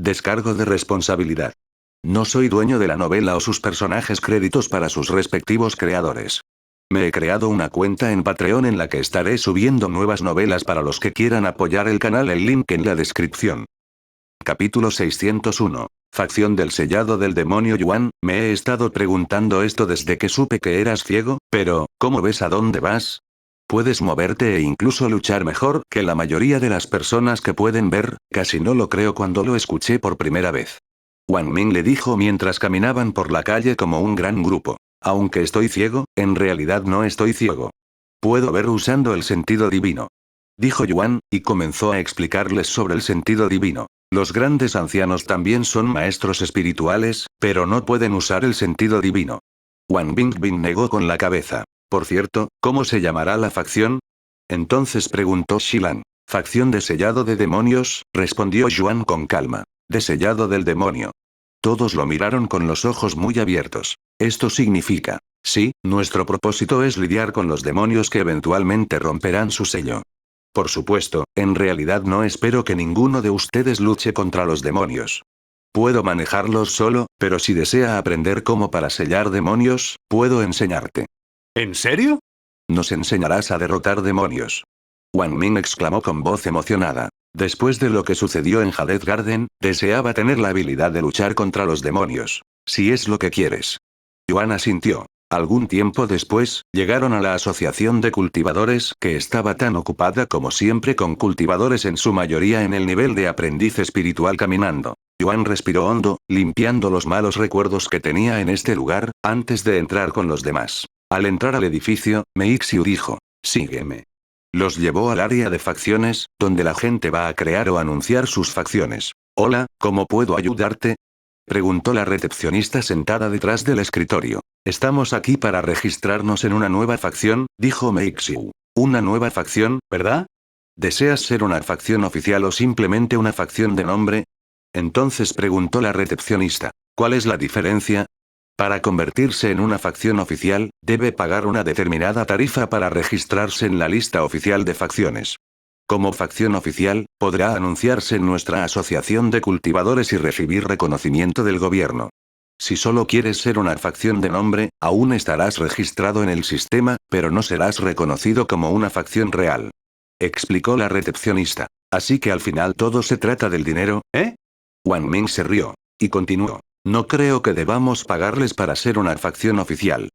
Descargo de responsabilidad. No soy dueño de la novela o sus personajes, créditos para sus respectivos creadores. Me he creado una cuenta en Patreon en la que estaré subiendo nuevas novelas para los que quieran apoyar el canal, el link en la descripción. Capítulo 601. Facción del sellado del demonio. Yuan, me he estado preguntando esto desde que supe que eras ciego, pero, ¿cómo ves a dónde vas? Puedes moverte e incluso luchar mejor que la mayoría de las personas que pueden ver. Casi no lo creo cuando lo escuché por primera vez. Wang Ming le dijo mientras caminaban por la calle como un gran grupo. Aunque estoy ciego, en realidad no estoy ciego. Puedo ver usando el sentido divino. Dijo Yuan, y comenzó a explicarles sobre el sentido divino. Los grandes ancianos también son maestros espirituales, pero no pueden usar el sentido divino. Wang Bingbing negó con la cabeza. Por cierto, ¿cómo se llamará la facción? Entonces preguntó Shilan. Facción de sellado de demonios, respondió Yuan con calma. De sellado del demonio. Todos lo miraron con los ojos muy abiertos. Esto significa, sí, nuestro propósito es lidiar con los demonios que eventualmente romperán su sello. Por supuesto, en realidad no espero que ninguno de ustedes luche contra los demonios. Puedo manejarlos solo, pero si desea aprender cómo para sellar demonios, puedo enseñarte. ¿En serio? Nos enseñarás a derrotar demonios. Wang Ming exclamó con voz emocionada. Después de lo que sucedió en Jade Garden, deseaba tener la habilidad de luchar contra los demonios. Si es lo que quieres. Yuan asintió. Algún tiempo después, llegaron a la asociación de cultivadores, que estaba tan ocupada como siempre con cultivadores en su mayoría en el nivel de aprendiz espiritual caminando. Yuan respiró hondo, limpiando los malos recuerdos que tenía en este lugar, antes de entrar con los demás. Al entrar al edificio, Meixiu dijo, sígueme. Los llevó al área de facciones, donde la gente va a crear o anunciar sus facciones. Hola, ¿cómo puedo ayudarte? Preguntó la recepcionista sentada detrás del escritorio. Estamos aquí para registrarnos en una nueva facción, dijo Meixiu. Una nueva facción, ¿verdad? ¿Deseas ser una facción oficial o simplemente una facción de nombre? Entonces preguntó la recepcionista. ¿Cuál es la diferencia? Para convertirse en una facción oficial, debe pagar una determinada tarifa para registrarse en la lista oficial de facciones. Como facción oficial, podrá anunciarse en nuestra asociación de cultivadores y recibir reconocimiento del gobierno. Si solo quieres ser una facción de nombre, aún estarás registrado en el sistema, pero no serás reconocido como una facción real. Explicó la recepcionista. Así que al final todo se trata del dinero, ¿eh? Wang Ming se rió. Y continuó. No creo que debamos pagarles para ser una facción oficial.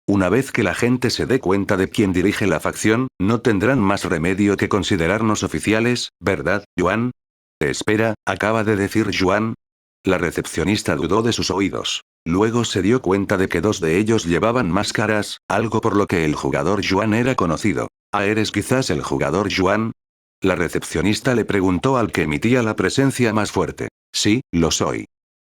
Una vez que la gente se dé cuenta de quién dirige la facción, no tendrán más remedio que considerarnos oficiales, ¿verdad, Yuan? Espera, ¿acaba de decir Yuan? La recepcionista dudó de sus oídos. Luego se dio cuenta de que dos de ellos llevaban máscaras, algo por lo que el jugador Yuan era conocido. ¿Ah, eres quizás el jugador Yuan? La recepcionista le preguntó al que emitía la presencia más fuerte. Sí, lo soy.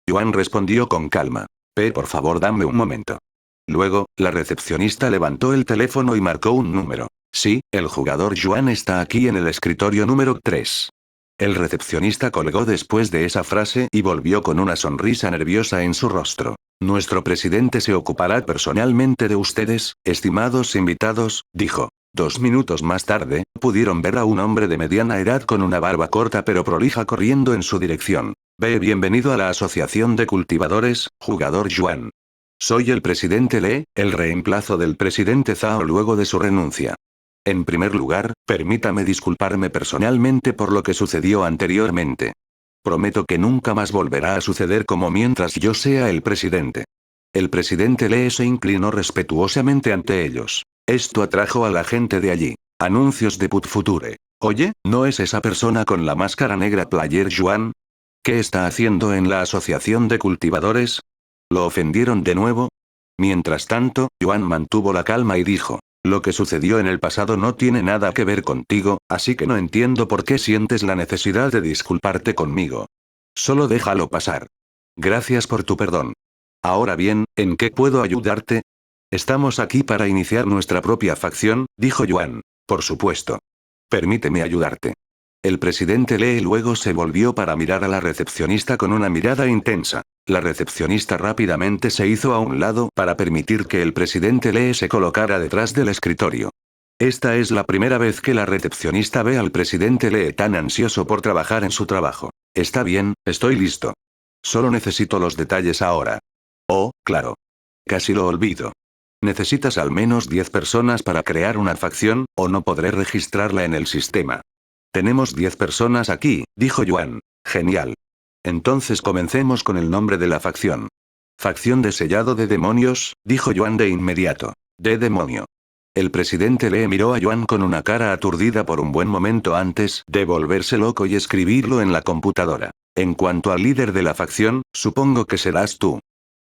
Yuan respondió con calma. Por favor, dame un momento. Luego, la recepcionista levantó el teléfono y marcó un número. Sí, el jugador Yuan está aquí en el escritorio número 3. El recepcionista colgó después de esa frase y volvió con una sonrisa nerviosa en su rostro. Nuestro presidente se ocupará personalmente de ustedes, estimados invitados, dijo. 2 minutos más tarde, pudieron ver a un hombre de mediana edad con una barba corta pero prolija corriendo en su dirección. Bienvenido a la asociación de cultivadores, jugador Yuan. Soy el presidente Lee, el reemplazo del presidente Zhao luego de su renuncia. En primer lugar, permítame disculparme personalmente por lo que sucedió anteriormente. Prometo que nunca más volverá a suceder como mientras yo sea el presidente. El presidente Lee se inclinó respetuosamente ante ellos. Esto atrajo a la gente de allí. Anuncios de Put Future. Oye, ¿no es esa persona con la máscara negra Player Yuan? ¿Qué está haciendo en la asociación de cultivadores? ¿Lo ofendieron de nuevo? Mientras tanto, Yuan mantuvo la calma y dijo. Lo que sucedió en el pasado no tiene nada que ver contigo, así que no entiendo por qué sientes la necesidad de disculparte conmigo. Solo déjalo pasar. Gracias por tu perdón. Ahora bien, ¿en qué puedo ayudarte? Estamos aquí para iniciar nuestra propia facción, dijo Yuan. Por supuesto. Permíteme ayudarte. El presidente Lee luego se volvió para mirar a la recepcionista con una mirada intensa. La recepcionista rápidamente se hizo a un lado para permitir que el presidente Lee se colocara detrás del escritorio. Esta es la primera vez que la recepcionista ve al presidente Lee tan ansioso por trabajar en su trabajo. Está bien, estoy listo. Solo necesito los detalles ahora. Oh, claro. Casi lo olvido. Necesitas al menos 10 personas para crear una facción, o no podré registrarla en el sistema. Tenemos 10 personas aquí, dijo Yuan. Genial. Entonces comencemos con el nombre de la facción. Facción de sellado de demonios, dijo Yuan de inmediato. De demonio. El presidente Lee miró a Yuan con una cara aturdida por un buen momento antes de volverse loco y escribirlo en la computadora. En cuanto al líder de la facción, supongo que serás tú.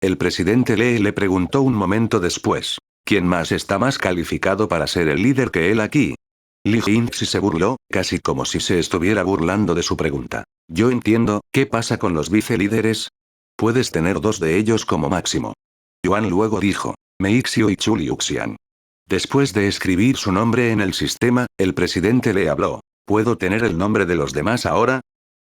El presidente Lee le preguntó un momento después. ¿Quién más está más calificado para ser el líder que él aquí? Li Jingxi se burló, casi como si se estuviera burlando de su pregunta. Yo entiendo, ¿qué pasa con los vicelíderes? Puedes tener 2 de ellos como máximo. Yuan luego dijo. Meixio y Chu Liuxian. Después de escribir su nombre en el sistema, el presidente le habló. ¿Puedo tener el nombre de los demás ahora?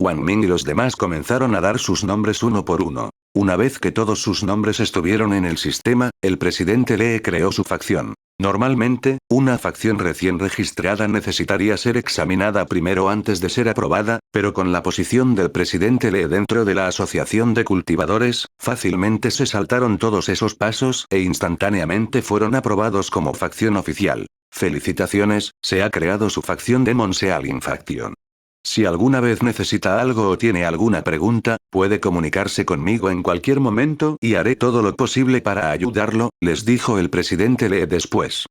Wang Ming y los demás comenzaron a dar sus nombres uno por uno. Una vez que todos sus nombres estuvieron en el sistema, el presidente Lee creó su facción. Normalmente, una facción recién registrada necesitaría ser examinada primero antes de ser aprobada, pero con la posición del presidente Lee dentro de la asociación de cultivadores, fácilmente se saltaron todos esos pasos e instantáneamente fueron aprobados como facción oficial. Felicitaciones, se ha creado su facción Demon Sealing Faction. Si alguna vez necesita algo o tiene alguna pregunta, puede comunicarse conmigo en cualquier momento y haré todo lo posible para ayudarlo, les dijo el presidente Lee después.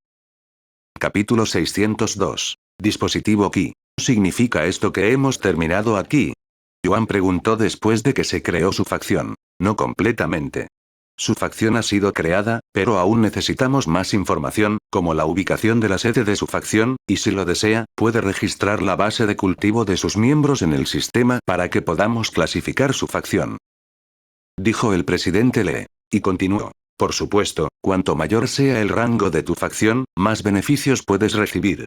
Capítulo 602. Dispositivo Qi. ¿Significa esto que hemos terminado aquí? Yuan preguntó después de que se creó su facción. No completamente. Su facción ha sido creada, pero aún necesitamos más información, como la ubicación de la sede de su facción, y si lo desea, puede registrar la base de cultivo de sus miembros en el sistema para que podamos clasificar su facción. Dijo el presidente Lee. Y continuó. Por supuesto, cuanto mayor sea el rango de tu facción, más beneficios puedes recibir.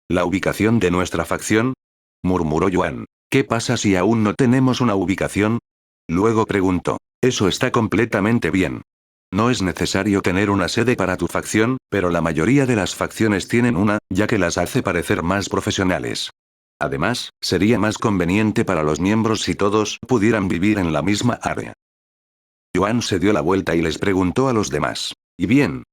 ¿La ubicación de nuestra facción? Murmuró Yuan. ¿Qué pasa si aún no tenemos una ubicación? Luego preguntó. Eso está completamente bien. No es necesario tener una sede para tu facción, pero la mayoría de las facciones tienen una, ya que las hace parecer más profesionales. Además, sería más conveniente para los miembros si todos pudieran vivir en la misma área. Yuan se dio la vuelta y les preguntó a los demás. ¿Y bien?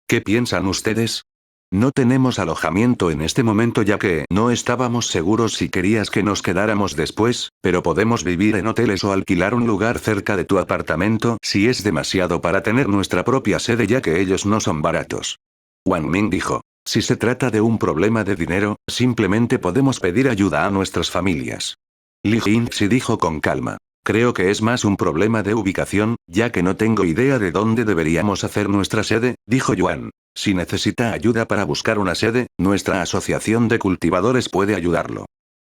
¿Qué piensan ustedes? No tenemos alojamiento en este momento ya que no estábamos seguros si querías que nos quedáramos después, pero podemos vivir en hoteles o alquilar un lugar cerca de tu apartamento si es demasiado para tener nuestra propia sede ya que ellos no son baratos. Wang Ming dijo. Si se trata de un problema de dinero, simplemente podemos pedir ayuda a nuestras familias. Li Jingxi dijo con calma. Creo que es más un problema de ubicación, ya que no tengo idea de dónde deberíamos hacer nuestra sede, dijo Yuan. Si necesita ayuda para buscar una sede, nuestra asociación de cultivadores puede ayudarlo.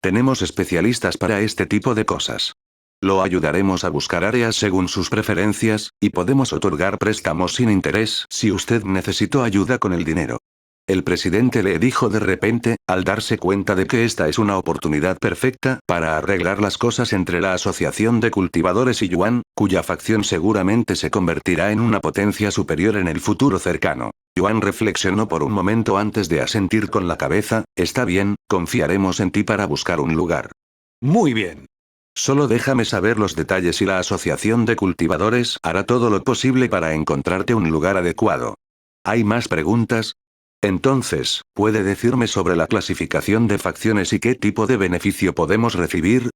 Tenemos especialistas para este tipo de cosas. Lo ayudaremos a buscar áreas según sus preferencias, y podemos otorgar préstamos sin interés si usted necesitó ayuda con el dinero. El presidente le dijo de repente, al darse cuenta de que esta es una oportunidad perfecta para arreglar las cosas entre la asociación de cultivadores y Yuan, cuya facción seguramente se convertirá en una potencia superior en el futuro cercano. Yuan reflexionó por un momento antes de asentir con la cabeza, está bien, confiaremos en ti para buscar un lugar. Muy bien. Solo déjame saber los detalles y la asociación de cultivadores hará todo lo posible para encontrarte un lugar adecuado. ¿Hay más preguntas? Entonces, ¿puede decirme sobre la clasificación de facciones y qué tipo de beneficio podemos recibir?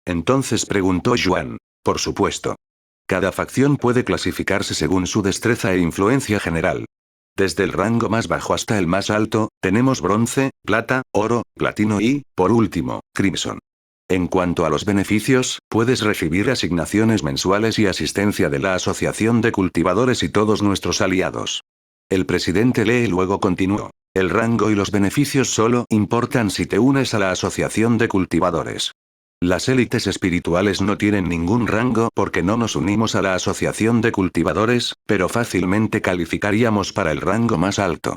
Entonces preguntó Yuan. Por supuesto. Cada facción puede clasificarse según su destreza e influencia general. Desde el rango más bajo hasta el más alto, tenemos bronce, plata, oro, platino y, por último, crimson. En cuanto a los beneficios, puedes recibir asignaciones mensuales y asistencia de la Asociación de Cultivadores y todos nuestros aliados. El presidente Lee luego continuó. El rango y los beneficios solo importan si te unes a la Asociación de Cultivadores. Las élites espirituales no tienen ningún rango porque no nos unimos a la Asociación de Cultivadores, pero fácilmente calificaríamos para el rango más alto.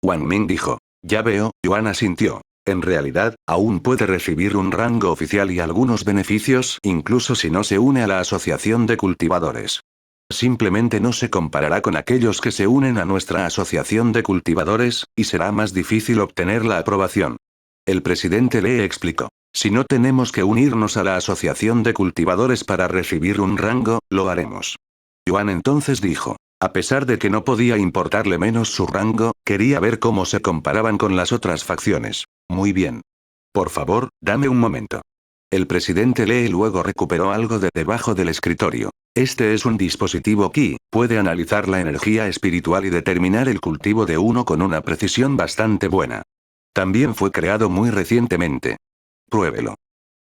Wang Ming dijo. Ya veo, Yuan asintió. En realidad, aún puede recibir un rango oficial y algunos beneficios incluso si no se une a la Asociación de Cultivadores. Simplemente no se comparará con aquellos que se unen a nuestra asociación de cultivadores, y será más difícil obtener la aprobación. El presidente Lee explicó. Si no tenemos que unirnos a la asociación de cultivadores para recibir un rango, lo haremos. Yuan entonces dijo. A pesar de que no podía importarle menos su rango, quería ver cómo se comparaban con las otras facciones. Muy bien. Por favor, dame un momento. El presidente Lee luego recuperó algo de debajo del escritorio. Este es un dispositivo Qi, puede analizar la energía espiritual y determinar el cultivo de uno con una precisión bastante buena. También fue creado muy recientemente. Pruébelo.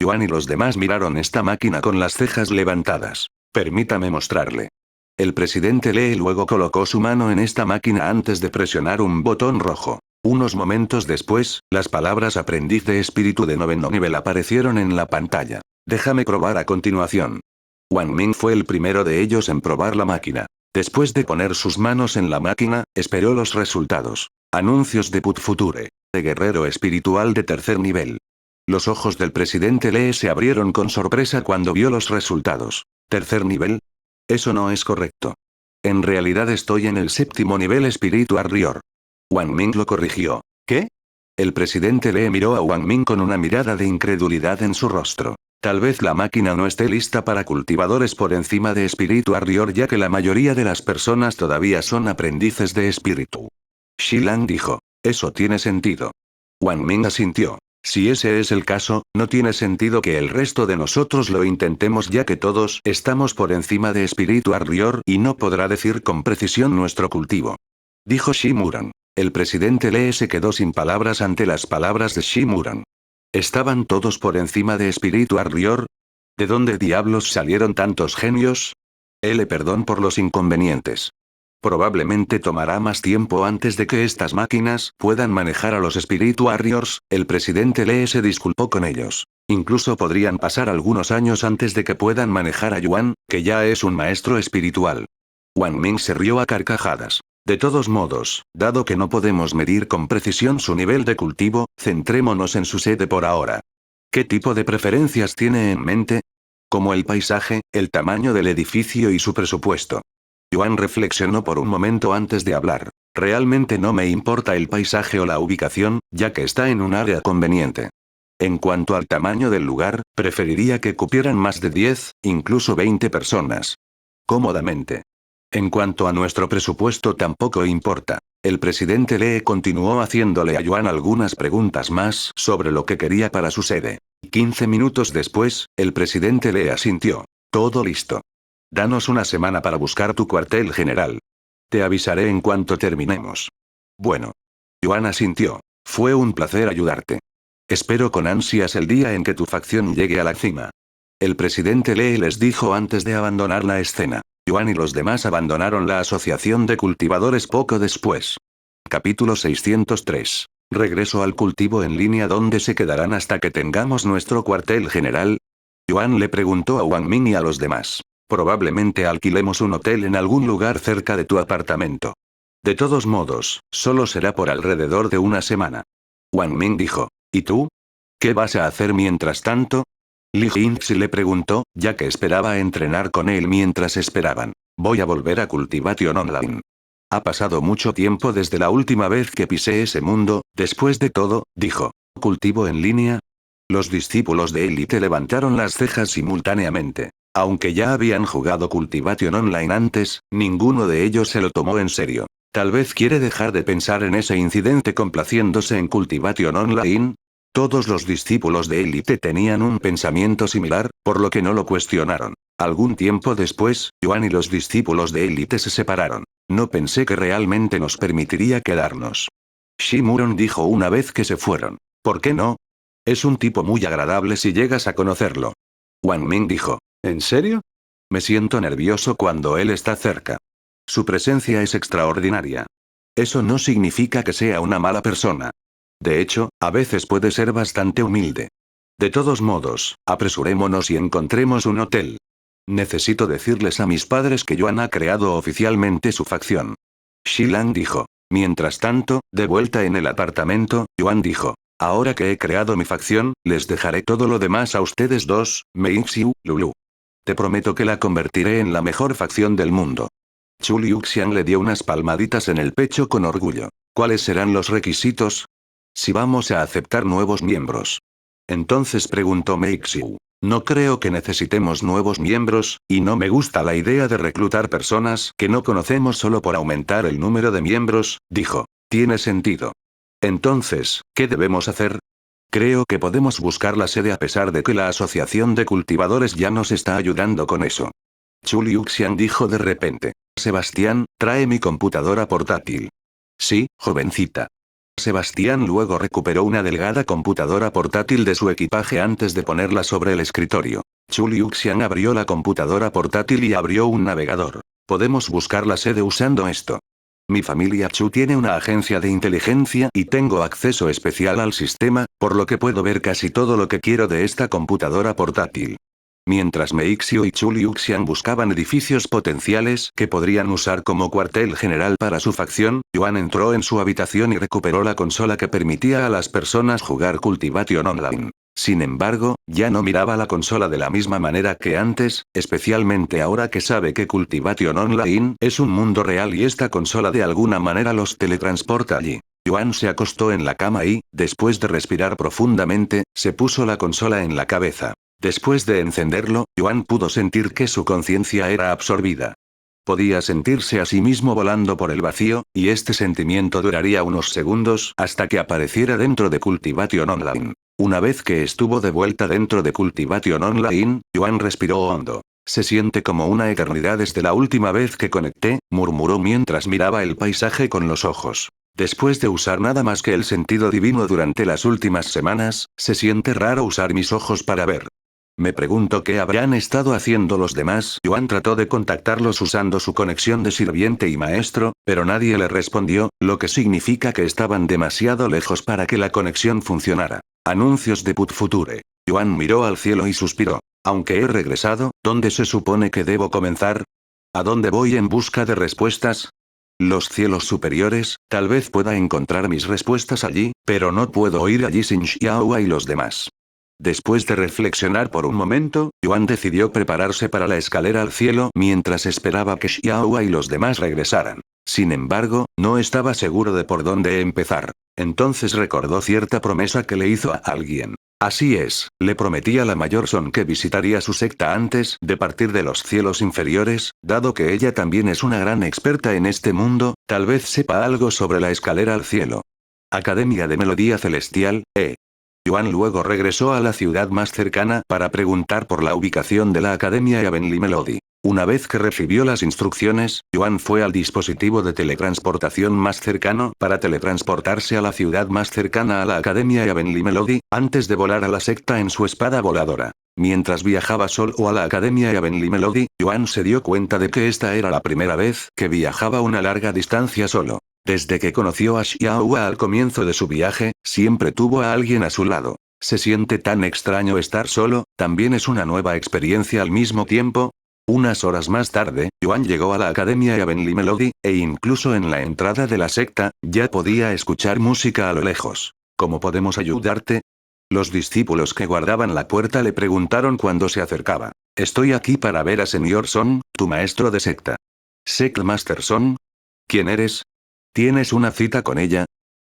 Yuan y los demás miraron esta máquina con las cejas levantadas. Permítame mostrarle. El presidente Lee luego colocó su mano en esta máquina antes de presionar un botón rojo. Unos momentos después, las palabras aprendiz de espíritu de noveno nivel aparecieron en la pantalla. Déjame probar a continuación. Wang Ming fue el primero de ellos en probar la máquina. Después de poner sus manos en la máquina, esperó los resultados. Anuncios de Put Future. De guerrero espiritual de tercer nivel. Los ojos del presidente Lee se abrieron con sorpresa cuando vio los resultados. ¿Tercer nivel? Eso no es correcto. En realidad estoy en el séptimo nivel espiritual Rior. Wang Ming lo corrigió. ¿Qué? El presidente Lee miró a Wang Ming con una mirada de incredulidad en su rostro. Tal vez la máquina no esté lista para cultivadores por encima de espiritual Rior, ya que la mayoría de las personas todavía son aprendices de espíritu. Shi Lang dijo. Eso tiene sentido. Wang Ming asintió. Si ese es el caso, no tiene sentido que el resto de nosotros lo intentemos, ya que todos estamos por encima de espiritual Rior y no podrá decir con precisión nuestro cultivo. Dijo Shimuran. El presidente Lee se quedó sin palabras ante las palabras de Shimuran. ¿Estaban todos por encima de espiritual Rior? ¿De dónde diablos salieron tantos genios? Perdón por los inconvenientes. Probablemente tomará más tiempo antes de que estas máquinas puedan manejar a los Spiritual Warriors. El presidente Lee se disculpó con ellos. Incluso podrían pasar algunos años antes de que puedan manejar a Yuan, que ya es un maestro espiritual. Wang Ming se rió a carcajadas. De todos modos, dado que no podemos medir con precisión su nivel de cultivo, centrémonos en su sede por ahora. ¿Qué tipo de preferencias tiene en mente? Como el paisaje, el tamaño del edificio y su presupuesto. Yuan reflexionó por un momento antes de hablar. Realmente no me importa el paisaje o la ubicación, ya que está en un área conveniente. En cuanto al tamaño del lugar, preferiría que cupieran más de 10, incluso 20 personas. Cómodamente. En cuanto a nuestro presupuesto tampoco importa. El presidente Lee continuó haciéndole a Yuan algunas preguntas más sobre lo que quería para su sede. 15 minutos después, el presidente Lee asintió. Todo listo. Danos una semana para buscar tu cuartel general. Te avisaré en cuanto terminemos. Bueno. Yuan asintió. Fue un placer ayudarte. Espero con ansias el día en que tu facción llegue a la cima. El presidente Lee les dijo antes de abandonar la escena. Yuan y los demás abandonaron la asociación de cultivadores poco después. Capítulo 603. Regreso al cultivo en línea. ¿Dónde se quedarán hasta que tengamos nuestro cuartel general? Yuan le preguntó a Wang Ming y a los demás. Probablemente alquilemos un hotel en algún lugar cerca de tu apartamento. De todos modos, solo será por alrededor de una semana. Wang Ming dijo. ¿Y tú? ¿Qué vas a hacer mientras tanto? Li Jingxi le preguntó, ya que esperaba entrenar con él mientras esperaban. Voy a volver a Cultivation Online. Ha pasado mucho tiempo desde la última vez que pisé ese mundo. Después de todo, dijo. ¿Cultivo en línea? Los discípulos de élite levantaron las cejas simultáneamente. Aunque ya habían jugado Cultivation Online antes, ninguno de ellos se lo tomó en serio. Tal vez quiere dejar de pensar en ese incidente complaciéndose en Cultivation Online. Todos los discípulos de élite tenían un pensamiento similar, por lo que no lo cuestionaron. Algún tiempo después, Yuan y los discípulos de élite se separaron. No pensé que realmente nos permitiría quedarnos. Shimuron dijo una vez que se fueron. ¿Por qué no? Es un tipo muy agradable si llegas a conocerlo. Wang Ming dijo. ¿En serio? Me siento nervioso cuando él está cerca. Su presencia es extraordinaria. Eso no significa que sea una mala persona. De hecho, a veces puede ser bastante humilde. De todos modos, apresurémonos y encontremos un hotel. Necesito decirles a mis padres que Yuan ha creado oficialmente su facción. Shi Lang dijo. Mientras tanto, de vuelta en el apartamento, Yuan dijo. Ahora que he creado mi facción, les dejaré todo lo demás a ustedes dos, Mei Xiu, Lulu. Te prometo que la convertiré en la mejor facción del mundo. Chu Liuxian le dio unas palmaditas en el pecho con orgullo. ¿Cuáles serán los requisitos? Si vamos a aceptar nuevos miembros. Entonces preguntó Meixiu. No creo que necesitemos nuevos miembros, y no me gusta la idea de reclutar personas que no conocemos solo por aumentar el número de miembros, dijo. Tiene sentido. Entonces, ¿qué debemos hacer? Creo que podemos buscar la sede a pesar de que la asociación de cultivadores ya nos está ayudando con eso. Chu Liuxian dijo de repente. Sebastián, trae mi computadora portátil. Sí, jovencita. Sebastián luego recuperó una delgada computadora portátil de su equipaje antes de ponerla sobre el escritorio. Chu Liuxian abrió la computadora portátil y abrió un navegador. Podemos buscar la sede usando esto. Mi familia Chu tiene una agencia de inteligencia y tengo acceso especial al sistema, por lo que puedo ver casi todo lo que quiero de esta computadora portátil. Mientras Meixio y Chu Liuxian buscaban edificios potenciales que podrían usar como cuartel general para su facción, Yuan entró en su habitación y recuperó la consola que permitía a las personas jugar Cultivation Online. Sin embargo, ya no miraba la consola de la misma manera que antes, especialmente ahora que sabe que Cultivation Online es un mundo real y esta consola de alguna manera los teletransporta allí. Yuan se acostó en la cama y, después de respirar profundamente, se puso la consola en la cabeza. Después de encenderlo, Yuan pudo sentir que su conciencia era absorbida. Podía sentirse a sí mismo volando por el vacío, y este sentimiento duraría unos segundos hasta que apareciera dentro de Cultivation Online. Una vez que estuvo de vuelta dentro de Cultivation Online, Yuan respiró hondo. Se siente como una eternidad desde la última vez que conecté, murmuró mientras miraba el paisaje con los ojos. Después de usar nada más que el sentido divino durante las últimas semanas, se siente raro usar mis ojos para ver. Me pregunto qué habrán estado haciendo los demás. Yuan trató de contactarlos usando su conexión de sirviente y maestro, pero nadie le respondió, lo que significa que estaban demasiado lejos para que la conexión funcionara. Anuncios de Put Future. Yuan miró al cielo y suspiró. Aunque he regresado, ¿dónde se supone que debo comenzar? ¿A dónde voy en busca de respuestas? Los cielos superiores, tal vez pueda encontrar mis respuestas allí, pero no puedo ir allí sin Xiaohua y los demás. Después de reflexionar por un momento, Yuan decidió prepararse para la escalera al cielo mientras esperaba que Xiaohua y los demás regresaran. Sin embargo, no estaba seguro de por dónde empezar. Entonces recordó cierta promesa que le hizo a alguien. Así es, le prometí a la mayor Son que visitaría su secta antes de partir de los cielos inferiores, dado que ella también es una gran experta en este mundo, tal vez sepa algo sobre la escalera al cielo. Academia de Melodía Celestial, Yuan luego regresó a la ciudad más cercana para preguntar por la ubicación de la Academia Heavenly Melody. Una vez que recibió las instrucciones, Yuan fue al dispositivo de teletransportación más cercano para teletransportarse a la ciudad más cercana a la Academia Heavenly Melody, antes de volar a la secta en su espada voladora. Mientras viajaba solo a la Academia Heavenly Melody, Yuan se dio cuenta de que esta era la primera vez que viajaba una larga distancia solo. Desde que conoció a Xiaohua al comienzo de su viaje, siempre tuvo a alguien a su lado. Se siente tan extraño estar solo, también es una nueva experiencia al mismo tiempo. Unas horas más tarde, Yuan llegó a la Academia Heavenly Melody, e incluso en la entrada de la secta, ya podía escuchar música a lo lejos. ¿Cómo podemos ayudarte? Los discípulos que guardaban la puerta le preguntaron cuando se acercaba. Estoy aquí para ver a Señor Son, tu maestro de secta. ¿Sect Master Son? ¿Quién eres? ¿Tienes una cita con ella?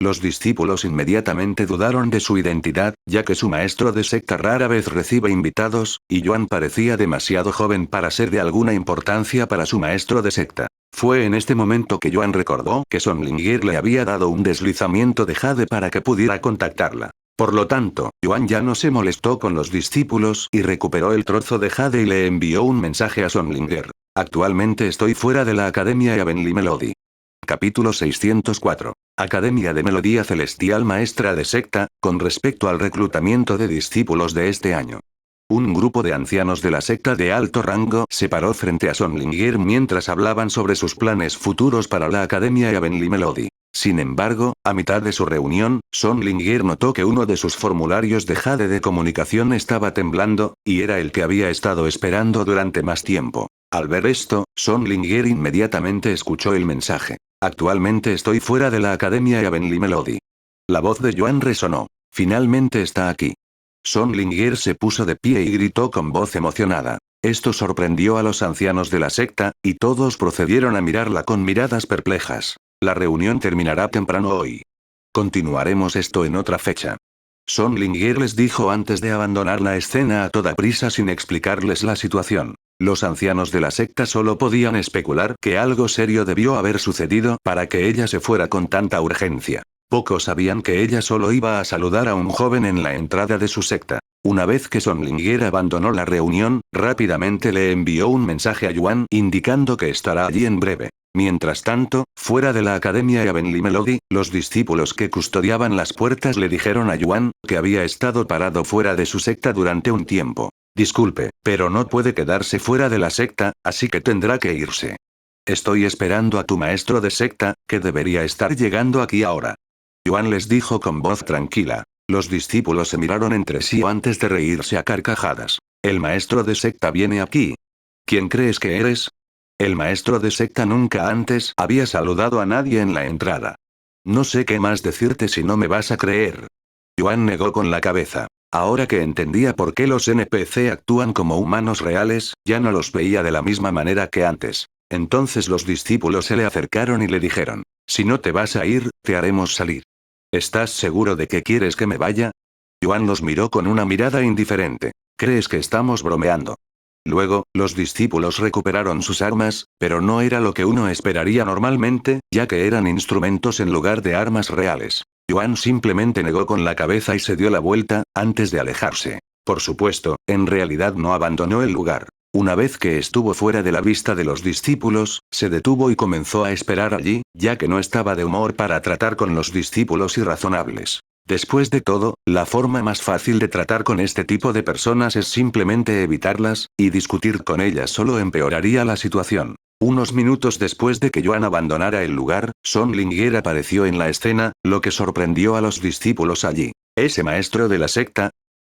Los discípulos inmediatamente dudaron de su identidad, ya que su maestro de secta rara vez recibe invitados, y Yuan parecía demasiado joven para ser de alguna importancia para su maestro de secta. Fue en este momento que Yuan recordó que Son Lingir le había dado un deslizamiento de jade para que pudiera contactarla. Por lo tanto, Yuan ya no se molestó con los discípulos y recuperó el trozo de jade y le envió un mensaje a Son Lingir. Actualmente estoy fuera de la Academia Heavenly Melody. Capítulo 604. Academia de Melodía Celestial Maestra de Secta, con respecto al reclutamiento de discípulos de este año. Un grupo de ancianos de la secta de alto rango se paró frente a Son Lingir mientras hablaban sobre sus planes futuros para la Academia Heavenly Melody. Sin embargo, a mitad de su reunión, Son Lingir notó que uno de sus formularios de jade de comunicación estaba temblando, y era el que había estado esperando durante más tiempo. Al ver esto, Son Lingir inmediatamente escuchó el mensaje. Actualmente estoy fuera de la Academia Heavenly Melody. La voz de Yuan resonó. Finalmente está aquí. Son Lingir se puso de pie y gritó con voz emocionada. Esto sorprendió a los ancianos de la secta, y todos procedieron a mirarla con miradas perplejas. La reunión terminará temprano hoy. Continuaremos esto en otra fecha. Son Lingyer les dijo antes de abandonar la escena a toda prisa sin explicarles la situación. Los ancianos de la secta solo podían especular que algo serio debió haber sucedido para que ella se fuera con tanta urgencia. Pocos sabían que ella solo iba a saludar a un joven en la entrada de su secta. Una vez que Son Lingyer abandonó la reunión, rápidamente le envió un mensaje a Yuan indicando que estará allí en breve. Mientras tanto, fuera de la Academia Heavenly Melody, los discípulos que custodiaban las puertas le dijeron a Yuan que había estado parado fuera de su secta durante un tiempo. Disculpe, pero no puede quedarse fuera de la secta, así que tendrá que irse. Estoy esperando a tu maestro de secta, que debería estar llegando aquí ahora. Yuan les dijo con voz tranquila. Los discípulos se miraron entre sí antes de reírse a carcajadas. El maestro de secta viene aquí. ¿Quién crees que eres? El maestro de secta nunca antes había saludado a nadie en la entrada. No sé qué más decirte si no me vas a creer. Yuan negó con la cabeza. Ahora que entendía por qué los NPC actúan como humanos reales, ya no los veía de la misma manera que antes. Entonces los discípulos se le acercaron y le dijeron, si no te vas a ir, te haremos salir. ¿Estás seguro de que quieres que me vaya? Yuan los miró con una mirada indiferente. ¿Crees que estamos bromeando? Luego, los discípulos recuperaron sus armas, pero no era lo que uno esperaría normalmente, ya que eran instrumentos en lugar de armas reales. Yuan simplemente negó con la cabeza y se dio la vuelta, antes de alejarse. Por supuesto, en realidad no abandonó el lugar. Una vez que estuvo fuera de la vista de los discípulos, se detuvo y comenzó a esperar allí, ya que no estaba de humor para tratar con los discípulos irrazonables. Después de todo, la forma más fácil de tratar con este tipo de personas es simplemente evitarlas, y discutir con ellas solo empeoraría la situación. Unos minutos después de que Yuan abandonara el lugar, Son Lingyer apareció en la escena, lo que sorprendió a los discípulos allí. ¿Ese maestro de la secta?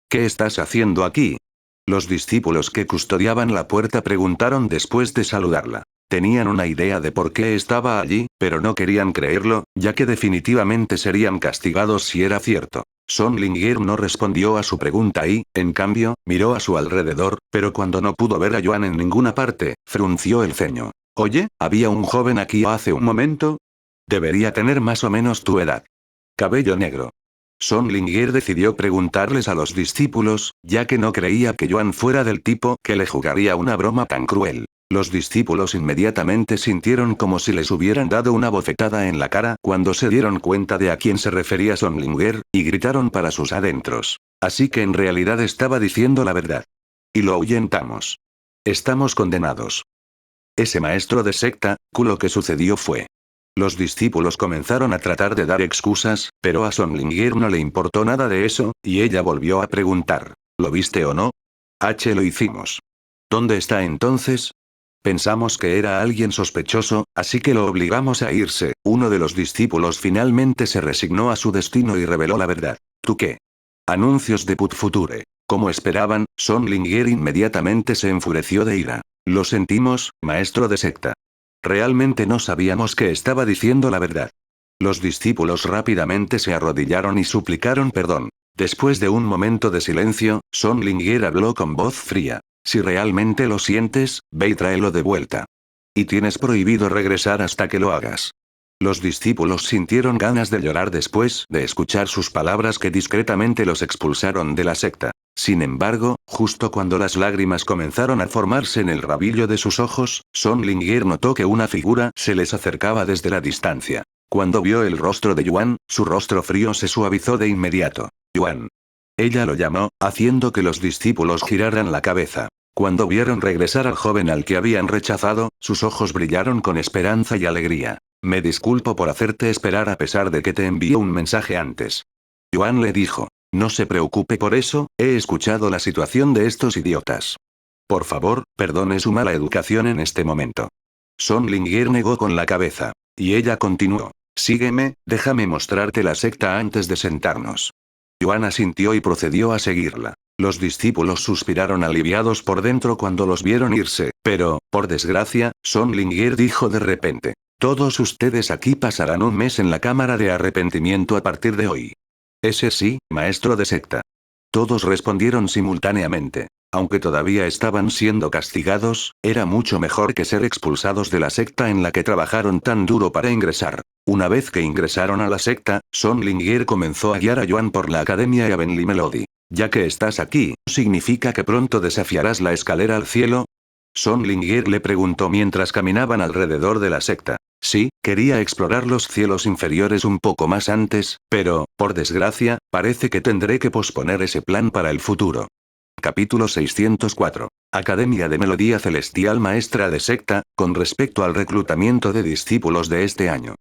¿Qué estás haciendo aquí? Los discípulos que custodiaban la puerta preguntaron después de saludarla. Tenían una idea de por qué estaba allí, pero no querían creerlo, ya que definitivamente serían castigados si era cierto. Son Lingyer no respondió a su pregunta y, en cambio, miró a su alrededor, pero cuando no pudo ver a Yuan en ninguna parte, frunció el ceño. Oye, ¿había un joven aquí hace un momento? Debería tener más o menos tu edad. Cabello negro. Son Lingyer decidió preguntarles a los discípulos, ya que no creía que Yuan fuera del tipo que le jugaría una broma tan cruel. Los discípulos inmediatamente sintieron como si les hubieran dado una bofetada en la cara cuando se dieron cuenta de a quién se refería Son Lingyer, y gritaron para sus adentros. Así que en realidad estaba diciendo la verdad. Y lo ahuyentamos. Estamos condenados. Ese maestro de secta, lo que sucedió fue. Los discípulos comenzaron a tratar de dar excusas, pero a Son Lingyer no le importó nada de eso, y ella volvió a preguntar. ¿Lo viste o no? Lo hicimos. ¿Dónde está entonces? Pensamos que era alguien sospechoso, así que lo obligamos a irse. Uno de los discípulos finalmente se resignó a su destino y reveló la verdad. ¿Tú qué? Anuncios de Put Future. Como esperaban, Son Lingyer inmediatamente se enfureció de ira. Lo sentimos, maestro de secta. Realmente no sabíamos que estaba diciendo la verdad. Los discípulos rápidamente se arrodillaron y suplicaron perdón. Después de un momento de silencio, Son Lingyer habló con voz fría. Si realmente lo sientes, ve y tráelo de vuelta. Y tienes prohibido regresar hasta que lo hagas. Los discípulos sintieron ganas de llorar después de escuchar sus palabras que discretamente los expulsaron de la secta. Sin embargo, justo cuando las lágrimas comenzaron a formarse en el rabillo de sus ojos, Son Lingyer notó que una figura se les acercaba desde la distancia. Cuando vio el rostro de Yuan, su rostro frío se suavizó de inmediato. Yuan. Ella lo llamó, haciendo que los discípulos giraran la cabeza. Cuando vieron regresar al joven al que habían rechazado, sus ojos brillaron con esperanza y alegría. Me disculpo por hacerte esperar a pesar de que te envié un mensaje antes. Yuan le dijo. No se preocupe por eso, he escuchado la situación de estos idiotas. Por favor, perdone su mala educación en este momento. Son Lingyer negó con la cabeza. Y ella continuó. Sígueme, déjame mostrarte la secta antes de sentarnos. Yuan asintió y procedió a seguirla. Los discípulos suspiraron aliviados por dentro cuando los vieron irse, pero, por desgracia, Son Lingyer dijo de repente. Todos ustedes aquí pasarán un mes en la cámara de arrepentimiento a partir de hoy. Ese sí, maestro de secta. Todos respondieron simultáneamente. Aunque todavía estaban siendo castigados, era mucho mejor que ser expulsados de la secta en la que trabajaron tan duro para ingresar. Una vez que ingresaron a la secta, Son Lingyer comenzó a guiar a Yuan por la academia y Heavenly Melody. Ya que estás aquí, ¿significa que pronto desafiarás la escalera al cielo? Son Lingyer le preguntó mientras caminaban alrededor de la secta. Sí, quería explorar los cielos inferiores un poco más antes, pero, por desgracia, parece que tendré que posponer ese plan para el futuro. Capítulo 604. Academia de Melodía Celestial Maestra de Secta, con respecto al reclutamiento de discípulos de este año.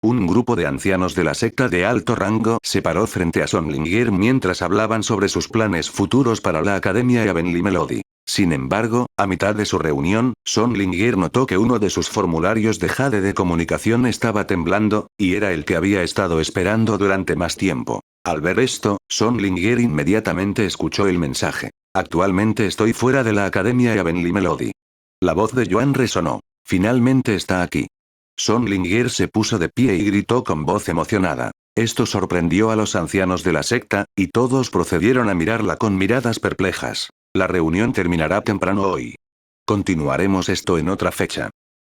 Un grupo de ancianos de la secta de alto rango se paró frente a Son Lingyer mientras hablaban sobre sus planes futuros para la Academia Heavenly Melody. Sin embargo, a mitad de su reunión, Son Lingyer notó que uno de sus formularios de jade de comunicación estaba temblando, y era el que había estado esperando durante más tiempo. Al ver esto, Son Lingyer inmediatamente escuchó el mensaje. Actualmente estoy fuera de la Academia Heavenly Melody. La voz de Yuan resonó. Finalmente está aquí. Son Lingyer se puso de pie y gritó con voz emocionada. Esto sorprendió a los ancianos de la secta, y todos procedieron a mirarla con miradas perplejas. La reunión terminará temprano hoy. Continuaremos esto en otra fecha.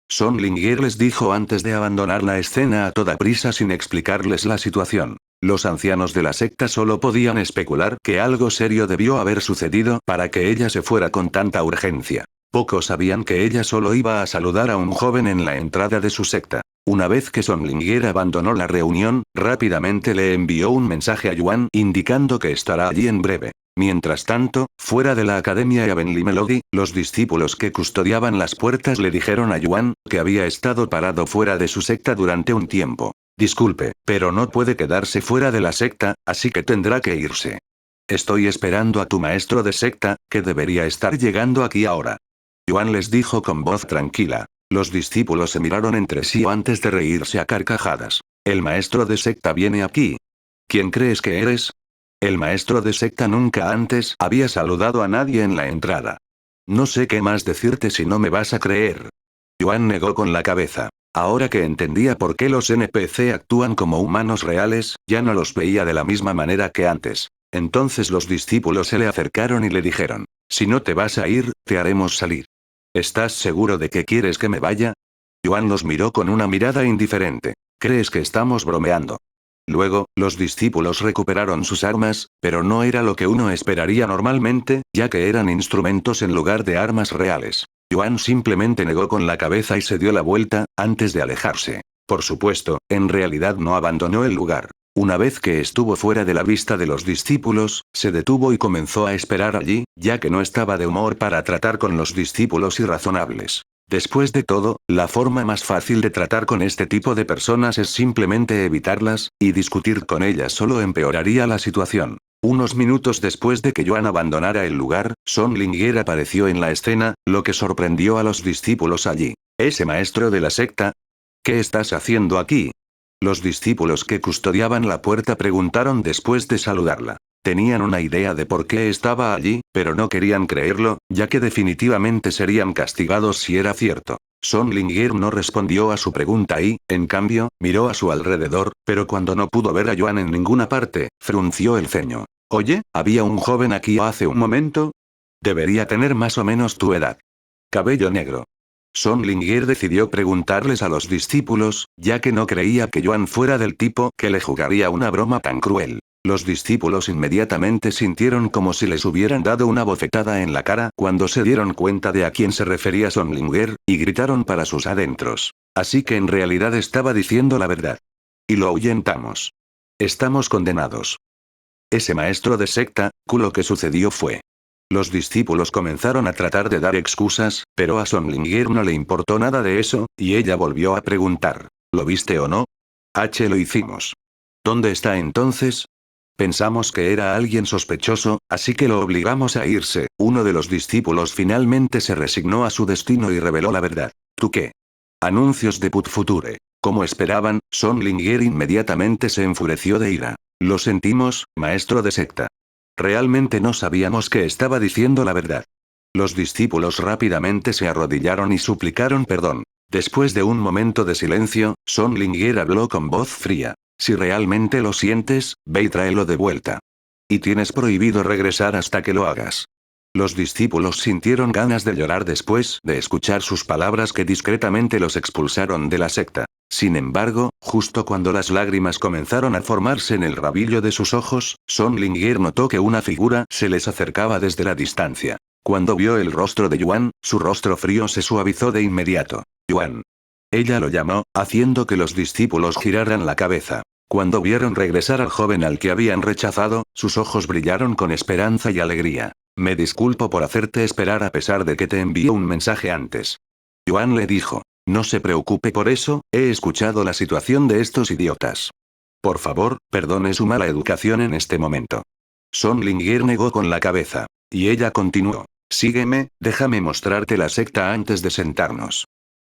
Son Lingyer les dijo antes de abandonar la escena a toda prisa sin explicarles la situación. Los ancianos de la secta solo podían especular que algo serio debió haber sucedido para que ella se fuera con tanta urgencia. Pocos sabían que ella solo iba a saludar a un joven en la entrada de su secta. Una vez que Son Lingyer abandonó la reunión, rápidamente le envió un mensaje a Yuan indicando que estará allí en breve. Mientras tanto, fuera de la Academia Heavenly Melody, los discípulos que custodiaban las puertas le dijeron a Yuan que había estado parado fuera de su secta durante un tiempo. Disculpe, pero no puede quedarse fuera de la secta, así que tendrá que irse. Estoy esperando a tu maestro de secta, que debería estar llegando aquí ahora. Yuan les dijo con voz tranquila. Los discípulos se miraron entre sí antes de reírse a carcajadas. ¿El maestro de secta viene aquí? ¿Quién crees que eres? El maestro de secta nunca antes había saludado a nadie en la entrada. No sé qué más decirte si no me vas a creer. Yuan negó con la cabeza. Ahora que entendía por qué los NPC actúan como humanos reales, ya no los veía de la misma manera que antes. Entonces los discípulos se le acercaron y le dijeron, si no te vas a ir, te haremos salir. ¿Estás seguro de que quieres que me vaya? Yuan los miró con una mirada indiferente. ¿Crees que estamos bromeando? Luego, los discípulos recuperaron sus armas, pero no era lo que uno esperaría normalmente, ya que eran instrumentos en lugar de armas reales. Yuan simplemente negó con la cabeza y se dio la vuelta, antes de alejarse. Por supuesto, en realidad no abandonó el lugar. Una vez que estuvo fuera de la vista de los discípulos, se detuvo y comenzó a esperar allí, ya que no estaba de humor para tratar con los discípulos irrazonables. Después de todo, la forma más fácil de tratar con este tipo de personas es simplemente evitarlas, y discutir con ellas solo empeoraría la situación. Unos minutos después de que Yuan abandonara el lugar, Son Lingyer apareció en la escena, lo que sorprendió a los discípulos allí. ¿Ese maestro de la secta? ¿Qué estás haciendo aquí? Los discípulos que custodiaban la puerta preguntaron después de saludarla. Tenían una idea de por qué estaba allí, pero no querían creerlo, ya que definitivamente serían castigados si era cierto. Son Lingyer no respondió a su pregunta y, en cambio, miró a su alrededor, pero cuando no pudo ver a Yuan en ninguna parte, frunció el ceño. Oye, ¿había un joven aquí hace un momento? Debería tener más o menos tu edad. Cabello negro. Son Lingyer decidió preguntarles a los discípulos, ya que no creía que Yuan fuera del tipo que le jugaría una broma tan cruel. Los discípulos inmediatamente sintieron como si les hubieran dado una bofetada en la cara cuando se dieron cuenta de a quién se refería Son Lingyer, y gritaron para sus adentros. Así que en realidad estaba diciendo la verdad. Y lo ahuyentamos. Estamos condenados. Ese maestro de secta, lo que sucedió fue. Los discípulos comenzaron a tratar de dar excusas, pero a Son Lingyer no le importó nada de eso, y ella volvió a preguntar. ¿Lo viste o no? Lo hicimos. ¿Dónde está entonces? Pensamos que era alguien sospechoso, así que lo obligamos a irse. Uno de los discípulos finalmente se resignó a su destino y reveló la verdad. ¿Tú qué? Anuncios de Put Future. Como esperaban, Son Lingyer inmediatamente se enfureció de ira. Lo sentimos, maestro de secta. Realmente no sabíamos que estaba diciendo la verdad. Los discípulos rápidamente se arrodillaron y suplicaron perdón. Después de un momento de silencio, Son Lingyer habló con voz fría. Si realmente lo sientes, ve y tráelo de vuelta. Y tienes prohibido regresar hasta que lo hagas. Los discípulos sintieron ganas de llorar después de escuchar sus palabras que discretamente los expulsaron de la secta. Sin embargo, justo cuando las lágrimas comenzaron a formarse en el rabillo de sus ojos, Son Lingir notó que una figura se les acercaba desde la distancia. Cuando vio el rostro de Yuan, su rostro frío se suavizó de inmediato. Yuan. Ella lo llamó, haciendo que los discípulos giraran la cabeza. Cuando vieron regresar al joven al que habían rechazado, sus ojos brillaron con esperanza y alegría. Me disculpo por hacerte esperar a pesar de que te envié un mensaje antes. Yuan le dijo. No se preocupe por eso, he escuchado la situación de estos idiotas. Por favor, perdone su mala educación en este momento. Son Lingir negó con la cabeza. Y ella continuó. Sígueme, déjame mostrarte la secta antes de sentarnos.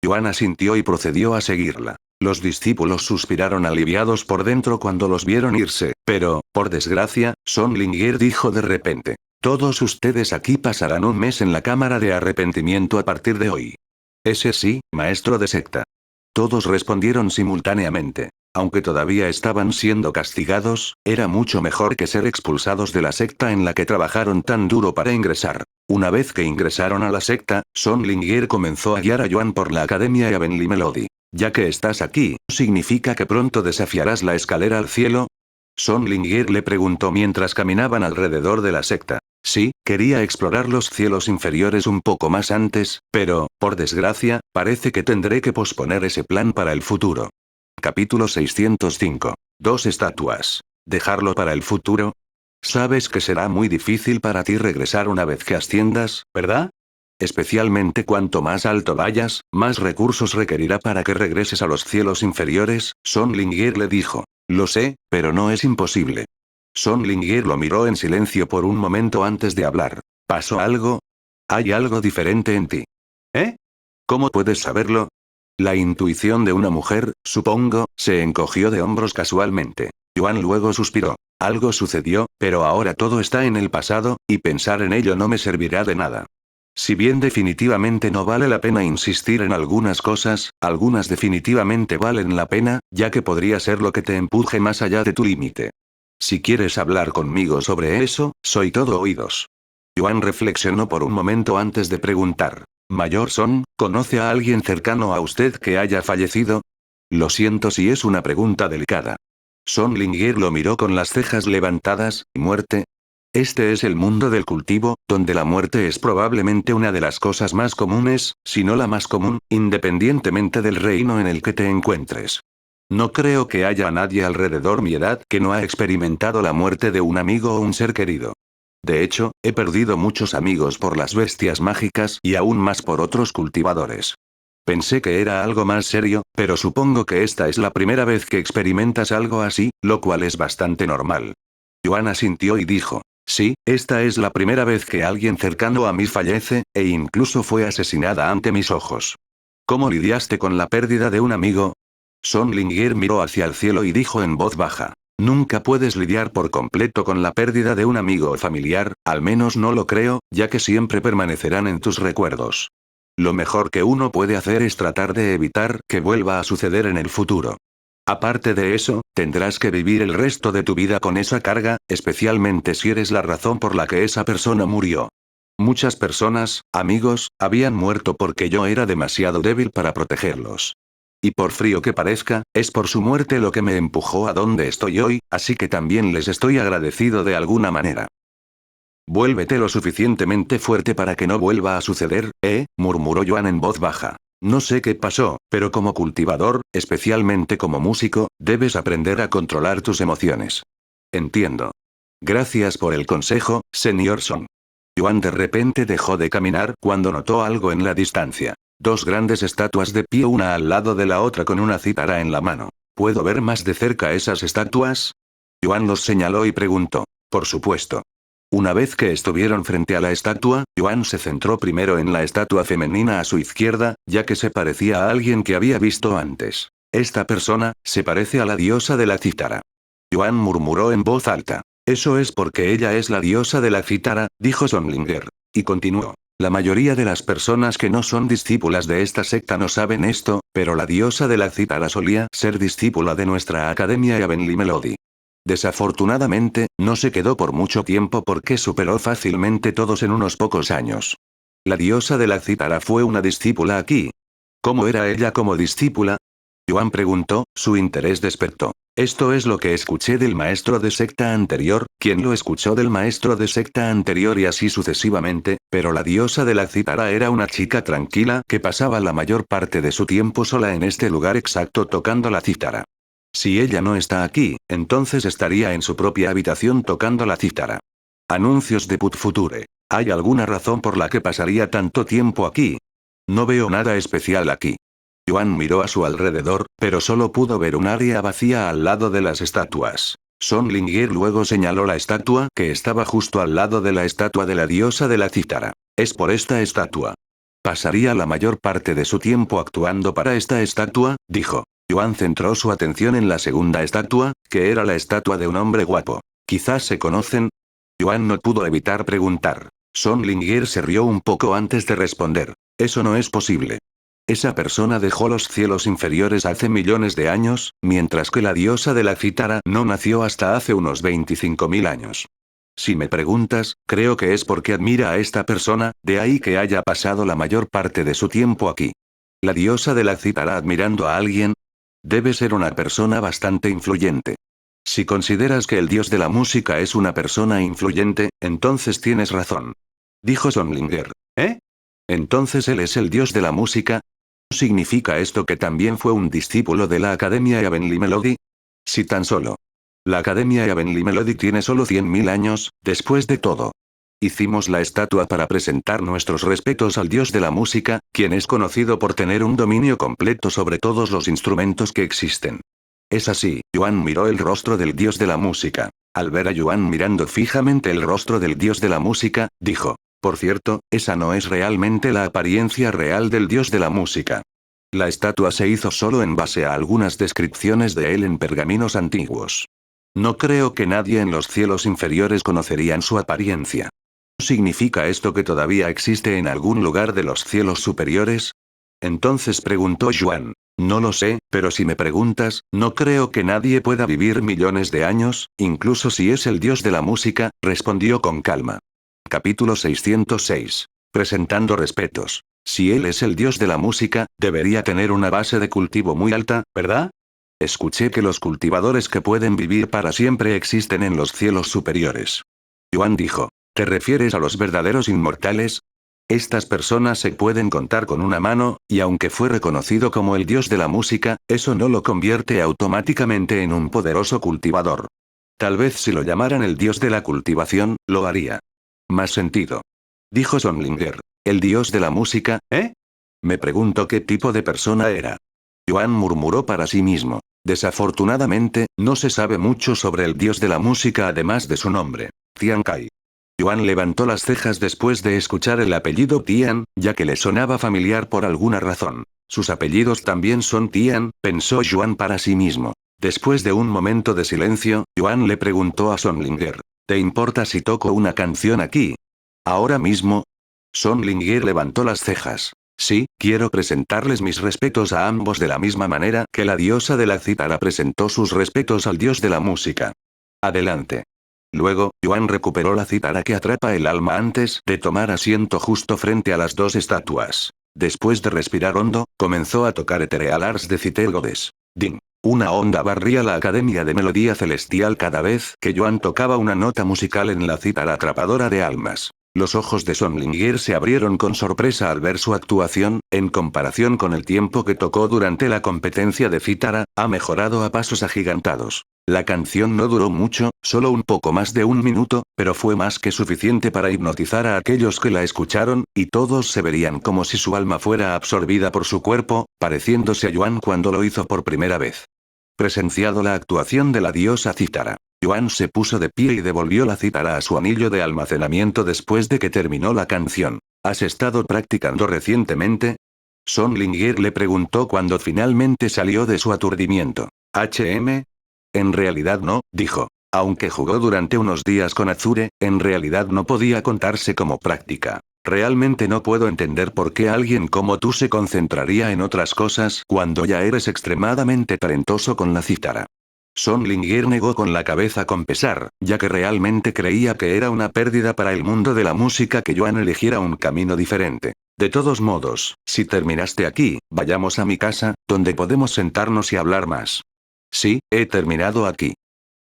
Yuan asintió y procedió a seguirla. Los discípulos suspiraron aliviados por dentro cuando los vieron irse, pero, por desgracia, Son Lingir dijo de repente. Todos ustedes aquí pasarán un mes en la cámara de arrepentimiento a partir de hoy. Ese sí, maestro de secta. Todos respondieron simultáneamente. Aunque todavía estaban siendo castigados, era mucho mejor que ser expulsados de la secta en la que trabajaron tan duro para ingresar. Una vez que ingresaron a la secta, Son Lingir comenzó a guiar a Yuan por la academia Heavenly Melody. Ya que estás aquí, ¿significa que pronto desafiarás la escalera al cielo? Son Lingir le preguntó mientras caminaban alrededor de la secta. Sí, quería explorar los cielos inferiores un poco más antes, pero, por desgracia, parece que tendré que posponer ese plan para el futuro. Capítulo 605. Dos estatuas. ¿Dejarlo para el futuro? Sabes que será muy difícil para ti regresar una vez que asciendas, ¿verdad? Especialmente cuanto más alto vayas, más recursos requerirá para que regreses a los cielos inferiores, Son Lingir le dijo. Lo sé, pero no es imposible. Son Lingir lo miró en silencio por un momento antes de hablar. ¿Pasó algo? Hay algo diferente en ti. ¿Eh? ¿Cómo puedes saberlo? La intuición de una mujer, supongo, se encogió de hombros casualmente. Yuan luego suspiró. Algo sucedió, pero ahora todo está en el pasado, y pensar en ello no me servirá de nada. Si bien definitivamente no vale la pena insistir en algunas cosas, algunas definitivamente valen la pena, ya que podría ser lo que te empuje más allá de tu límite. Si quieres hablar conmigo sobre eso, soy todo oídos. Yuan reflexionó por un momento antes de preguntar. Mayor Son, ¿conoce a alguien cercano a usted que haya fallecido? Lo siento si es una pregunta delicada. Son Lingir lo miró con las cejas levantadas. ¿Muerte? Este es el mundo del cultivo, donde la muerte es probablemente una de las cosas más comunes, si no la más común, independientemente del reino en el que te encuentres. No creo que haya nadie alrededor mi edad que no ha experimentado la muerte de un amigo o un ser querido. De hecho, he perdido muchos amigos por las bestias mágicas y aún más por otros cultivadores. Pensé que era algo más serio, pero supongo que esta es la primera vez que experimentas algo así, lo cual es bastante normal. Yuan asintió y dijo. Sí, esta es la primera vez que alguien cercano a mí fallece, e incluso fue asesinada ante mis ojos. ¿Cómo lidiaste con la pérdida de un amigo? Son Lingir miró hacia el cielo y dijo en voz baja. Nunca puedes lidiar por completo con la pérdida de un amigo o familiar, al menos no lo creo, ya que siempre permanecerán en tus recuerdos. Lo mejor que uno puede hacer es tratar de evitar que vuelva a suceder en el futuro. Aparte de eso, tendrás que vivir el resto de tu vida con esa carga, especialmente si eres la razón por la que esa persona murió. Muchas personas, amigos, habían muerto porque yo era demasiado débil para protegerlos. Y por frío que parezca, es por su muerte lo que me empujó a donde estoy hoy, así que también les estoy agradecido de alguna manera. Vuélvete lo suficientemente fuerte para que no vuelva a suceder, murmuró Yuan en voz baja. No sé qué pasó, pero como cultivador, especialmente como músico, debes aprender a controlar tus emociones. Entiendo. Gracias por el consejo, señor Song. Yuan de repente dejó de caminar cuando notó algo en la distancia. Dos grandes estatuas de pie una al lado de la otra con una cítara en la mano. ¿Puedo ver más de cerca esas estatuas? Yuan los señaló y preguntó. Por supuesto. Una vez que estuvieron frente a la estatua, Yuan se centró primero en la estatua femenina a su izquierda, ya que se parecía a alguien que había visto antes. Esta persona, se parece a la diosa de la cítara. Yuan murmuró en voz alta. Eso es porque ella es la diosa de la cítara, dijo Son Lingir. Y continuó. La mayoría de las personas que no son discípulas de esta secta no saben esto, pero la diosa de la cítara solía ser discípula de nuestra academia Heavenly Melody. Desafortunadamente, no se quedó por mucho tiempo porque superó fácilmente todos en unos pocos años. La diosa de la cítara fue una discípula aquí. ¿Cómo era ella como discípula? Yuan preguntó, su interés despertó. Esto es lo que escuché del maestro de secta anterior, quien lo escuchó del maestro de secta anterior y así sucesivamente, pero la diosa de la cítara era una chica tranquila que pasaba la mayor parte de su tiempo sola en este lugar exacto tocando la cítara. Si ella no está aquí, entonces estaría en su propia habitación tocando la cítara. Anuncios de Put Future. ¿Hay alguna razón por la que pasaría tanto tiempo aquí? No veo nada especial aquí. Yuan miró a su alrededor, pero solo pudo ver un área vacía al lado de las estatuas. Son Lingir luego señaló la estatua que estaba justo al lado de la estatua de la diosa de la cítara. Es por esta estatua. Pasaría la mayor parte de su tiempo actuando para esta estatua, dijo. Yuan centró su atención en la segunda estatua, que era la estatua de un hombre guapo. Quizás se conocen. Yuan no pudo evitar preguntar. Son Lingir se rió un poco antes de responder. Eso no es posible. Esa persona dejó los cielos inferiores hace millones de años, mientras que la diosa de la cítara no nació hasta hace unos 25.000 años. Si me preguntas, creo que es porque admira a esta persona, de ahí que haya pasado la mayor parte de su tiempo aquí. La diosa de la cítara admirando a alguien. Debe ser una persona bastante influyente. Si consideras que el dios de la música es una persona influyente, entonces tienes razón. Dijo Sonlinger. ¿Eh? Entonces él es el dios de la música. ¿Significa esto que también fue un discípulo de la Academia Heavenly Melody? Si tan solo. La Academia Heavenly Melody tiene solo 100.000 años, después de todo. Hicimos la estatua para presentar nuestros respetos al dios de la música, quien es conocido por tener un dominio completo sobre todos los instrumentos que existen. Es así, Yuan miró el rostro del dios de la música. Al ver a Yuan mirando fijamente el rostro del dios de la música, dijo. Por cierto, esa no es realmente la apariencia real del dios de la música. La estatua se hizo solo en base a algunas descripciones de él en pergaminos antiguos. No creo que nadie en los cielos inferiores conocerían su apariencia. ¿Significa esto que todavía existe en algún lugar de los cielos superiores? Entonces preguntó Yuan. No lo sé, pero si me preguntas, no creo que nadie pueda vivir millones de años, incluso si es el dios de la música, respondió con calma. Capítulo 606. Presentando respetos. Si él es el dios de la música, debería tener una base de cultivo muy alta, ¿verdad? Escuché que los cultivadores que pueden vivir para siempre existen en los cielos superiores. Yuan dijo. ¿Te refieres a los verdaderos inmortales? Estas personas se pueden contar con una mano, y aunque fue reconocido como el dios de la música, eso no lo convierte automáticamente en un poderoso cultivador. Tal vez si lo llamaran el dios de la cultivación, lo haría. Más sentido. Dijo Sonlinger. ¿El dios de la música, eh? Me pregunto qué tipo de persona era. Yuan murmuró para sí mismo. Desafortunadamente, no se sabe mucho sobre el dios de la música además de su nombre. Tian Kai. Yuan levantó las cejas después de escuchar el apellido Tian, ya que le sonaba familiar por alguna razón. Sus apellidos también son Tian, pensó Yuan para sí mismo. Después de un momento de silencio, Yuan le preguntó a Sonlinger. ¿Te importa si toco una canción aquí? ¿Ahora mismo? Sonlinger levantó las cejas. Sí, quiero presentarles mis respetos a ambos de la misma manera que la diosa de la cítara presentó sus respetos al dios de la música. Adelante. Luego, Yuan recuperó la cítara que atrapa el alma antes de tomar asiento justo frente a las dos estatuas. Después de respirar hondo, comenzó a tocar Ethereal Ars de Citer Goddess. Ding. Una onda barría la academia de melodía celestial cada vez que Yuan tocaba una nota musical en la cítara atrapadora de almas. Los ojos de Sonlinger se abrieron con sorpresa al ver su actuación, en comparación con el tiempo que tocó durante la competencia de cítara, ha mejorado a pasos agigantados. La canción no duró mucho, solo un poco más de un minuto, pero fue más que suficiente para hipnotizar a aquellos que la escucharon, y todos se verían como si su alma fuera absorbida por su cuerpo, pareciéndose a Yuan cuando lo hizo por primera vez. Presenciado la actuación de la diosa cítara. Yuan se puso de pie y devolvió la cítara a su anillo de almacenamiento después de que terminó la canción. ¿Has estado practicando recientemente? Sonlinger le preguntó cuando finalmente salió de su aturdimiento. ¿HM? En realidad no, dijo. Aunque jugó durante unos días con Azure, en realidad no podía contarse como práctica. Realmente no puedo entender por qué alguien como tú se concentraría en otras cosas cuando ya eres extremadamente talentoso con la cítara. Son Lingyer negó con la cabeza con pesar, ya que realmente creía que era una pérdida para el mundo de la música que Yuan eligiera un camino diferente. De todos modos, si terminaste aquí, vayamos a mi casa, donde podemos sentarnos y hablar más. Sí, he terminado aquí.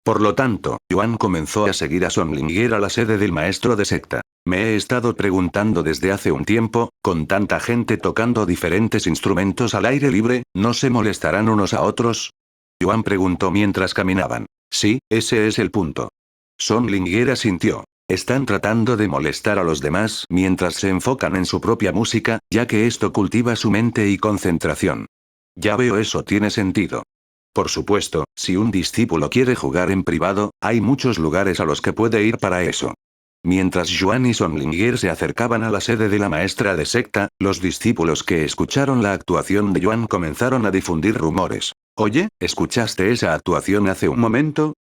Por lo tanto, Yuan comenzó a seguir a Son Lingyer a la sede del maestro de secta. Me he estado preguntando desde hace un tiempo, con tanta gente tocando diferentes instrumentos al aire libre, ¿no se molestarán unos a otros? Yuan preguntó mientras caminaban. Sí, ese es el punto. Son Lingyer asintió. Están tratando de molestar a los demás mientras se enfocan en su propia música, ya que esto cultiva su mente y concentración. Ya veo, eso tiene sentido. Por supuesto, si un discípulo quiere jugar en privado, hay muchos lugares a los que puede ir para eso. Mientras Yuan y Son Lingyer se acercaban a la sede de la maestra de secta, los discípulos que escucharon la actuación de Yuan comenzaron a difundir rumores. Oye, ¿escuchaste esa actuación hace un momento?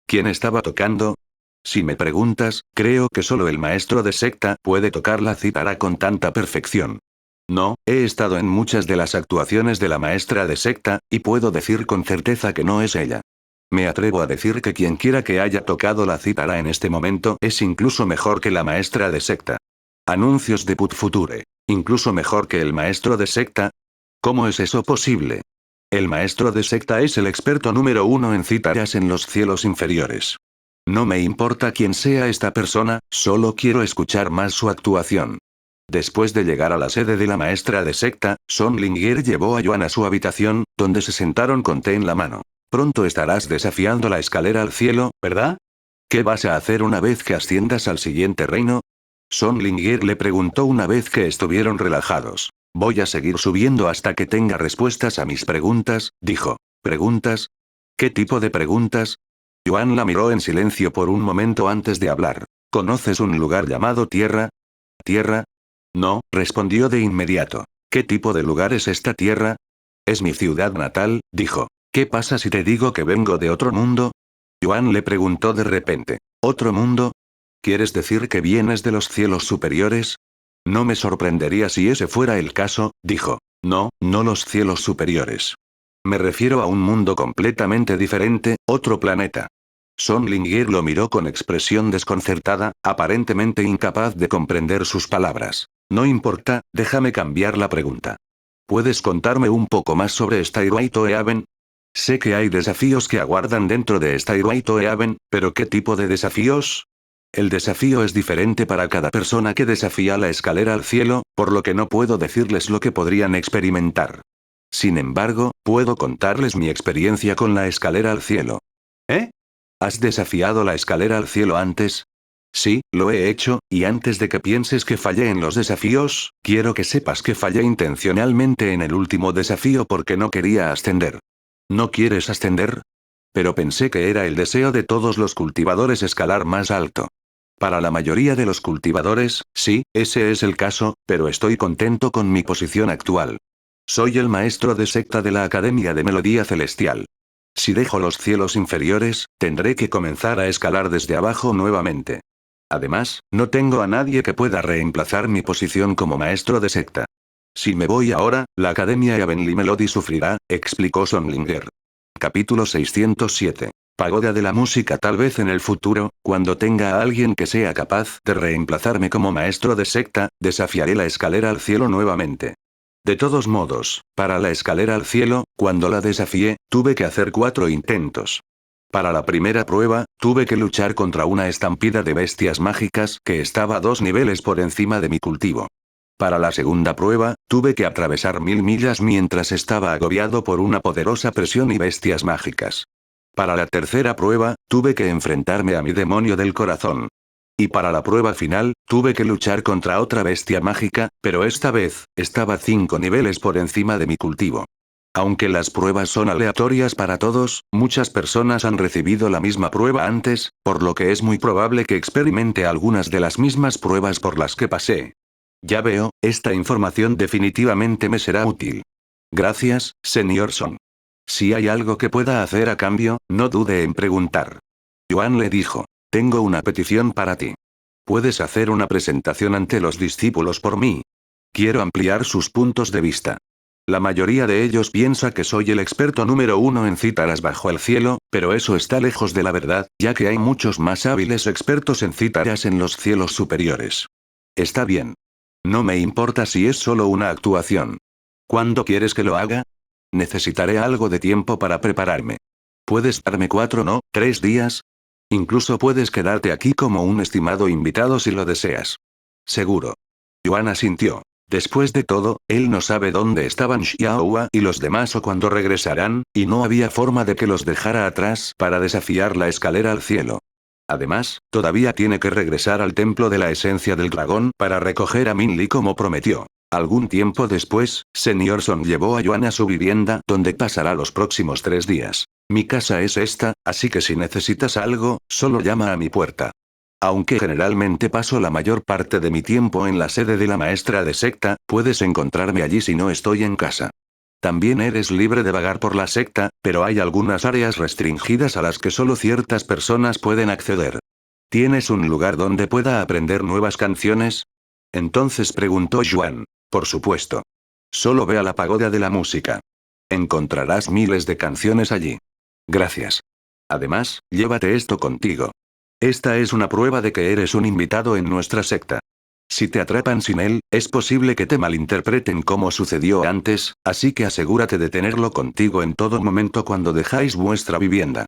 ¿Quién estaba tocando? Si me preguntas, creo que solo el maestro de secta puede tocar la cítara con tanta perfección. No, he estado en muchas de las actuaciones de la maestra de secta, y puedo decir con certeza que no es ella. Me atrevo a decir que quien quiera que haya tocado la cítara en este momento es incluso mejor que la maestra de secta. Anuncios de Put Future. ¿Incluso mejor que el maestro de secta? ¿Cómo es eso posible? El maestro de secta es el experto número 1 en cítaras en los cielos inferiores. No me importa quién sea esta persona, solo quiero escuchar más su actuación. Después de llegar a la sede de la maestra de secta, Son Lingyer llevó a Yuan a su habitación, donde se sentaron con té en la mano. Pronto estarás desafiando la escalera al cielo, ¿verdad? ¿Qué vas a hacer una vez que asciendas al siguiente reino? Son Lingyer le preguntó una vez que estuvieron relajados. Voy a seguir subiendo hasta que tenga respuestas a mis preguntas, dijo. ¿Preguntas? ¿Qué tipo de preguntas? Yuan la miró en silencio por un momento antes de hablar. ¿Conoces un lugar llamado Tierra? ¿Tierra? No, respondió de inmediato. ¿Qué tipo de lugar es esta Tierra? Es mi ciudad natal, dijo. ¿Qué pasa si te digo que vengo de otro mundo? Yuan le preguntó de repente. ¿Otro mundo? ¿Quieres decir que vienes de los cielos superiores? No me sorprendería si ese fuera el caso, dijo. No, no los cielos superiores. Me refiero a un mundo completamente diferente, otro planeta. Son Lingyer lo miró con expresión desconcertada, aparentemente incapaz de comprender sus palabras. No importa, déjame cambiar la pregunta. ¿Puedes contarme un poco más sobre Stairway to Heaven? Sé que hay desafíos que aguardan dentro de Stairway to Heaven, pero ¿qué tipo de desafíos? El desafío es diferente para cada persona que desafía la escalera al cielo, por lo que no puedo decirles lo que podrían experimentar. Sin embargo, puedo contarles mi experiencia con la escalera al cielo. ¿Eh? ¿Has desafiado la escalera al cielo antes? Sí, lo he hecho, y antes de que pienses que fallé en los desafíos, quiero que sepas que fallé intencionalmente en el último desafío porque no quería ascender. ¿No quieres ascender? Pero pensé que era el deseo de todos los cultivadores escalar más alto. Para la mayoría de los cultivadores, sí, ese es el caso, pero estoy contento con mi posición actual. Soy el maestro de secta de la Academia de Melodía Celestial. Si dejo los cielos inferiores, tendré que comenzar a escalar desde abajo nuevamente. Además, no tengo a nadie que pueda reemplazar mi posición como maestro de secta. Si me voy ahora, la Academia Heavenly Melody sufrirá, explicó Son Lingyer. Capítulo 607. Pagoda de la música. Tal vez en el futuro, cuando tenga a alguien que sea capaz de reemplazarme como maestro de secta, desafiaré la escalera al cielo nuevamente. De todos modos, para la escalera al cielo, cuando la desafié, tuve que hacer 4 intentos. Para la primera prueba, tuve que luchar contra una estampida de bestias mágicas que estaba 2 niveles por encima de mi cultivo. Para la segunda prueba, tuve que atravesar 1000 millas mientras estaba agobiado por una poderosa presión y bestias mágicas. Para la tercera prueba, tuve que enfrentarme a mi demonio del corazón. Y para la prueba final, tuve que luchar contra otra bestia mágica, pero esta vez, estaba 5 niveles por encima de mi cultivo. Aunque las pruebas son aleatorias para todos, muchas personas han recibido la misma prueba antes, por lo que es muy probable que experimente algunas de las mismas pruebas por las que pasé. Ya veo, esta información definitivamente me será útil. Gracias, señor Son. Si hay algo que pueda hacer a cambio, no dude en preguntar. Yuan le dijo. Tengo una petición para ti. ¿Puedes hacer una presentación ante los discípulos por mí? Quiero ampliar sus puntos de vista. La mayoría de ellos piensa que soy el experto número 1 en cítaras bajo el cielo, pero eso está lejos de la verdad, ya que hay muchos más hábiles expertos en cítaras en los cielos superiores. Está bien. No me importa si es solo una actuación. ¿Cuándo quieres que lo haga? Necesitaré algo de tiempo para prepararme. ¿Puedes darme 4 no, 3 días? Incluso puedes quedarte aquí como un estimado invitado si lo deseas. Seguro. Yuan asintió. Después de todo, él no sabe dónde estaban Xiaohua y los demás o cuándo regresarán, y no había forma de que los dejara atrás para desafiar la escalera al cielo. Además, todavía tiene que regresar al templo de la esencia del dragón para recoger a Min Li como prometió. Algún tiempo después, Senior Son llevó a Yuan a su vivienda donde pasará los próximos 3 días. Mi casa es esta, así que si necesitas algo, solo llama a mi puerta. Aunque generalmente paso la mayor parte de mi tiempo en la sede de la maestra de secta, puedes encontrarme allí si no estoy en casa. También eres libre de vagar por la secta, pero hay algunas áreas restringidas a las que solo ciertas personas pueden acceder. ¿Tienes un lugar donde pueda aprender nuevas canciones? Entonces preguntó Yuan. Por supuesto. Solo ve a la pagoda de la música. Encontrarás miles de canciones allí. Gracias. Además, llévate esto contigo. Esta es una prueba de que eres un invitado en nuestra secta. Si te atrapan sin él, es posible que te malinterpreten como sucedió antes, así que asegúrate de tenerlo contigo en todo momento cuando dejáis vuestra vivienda.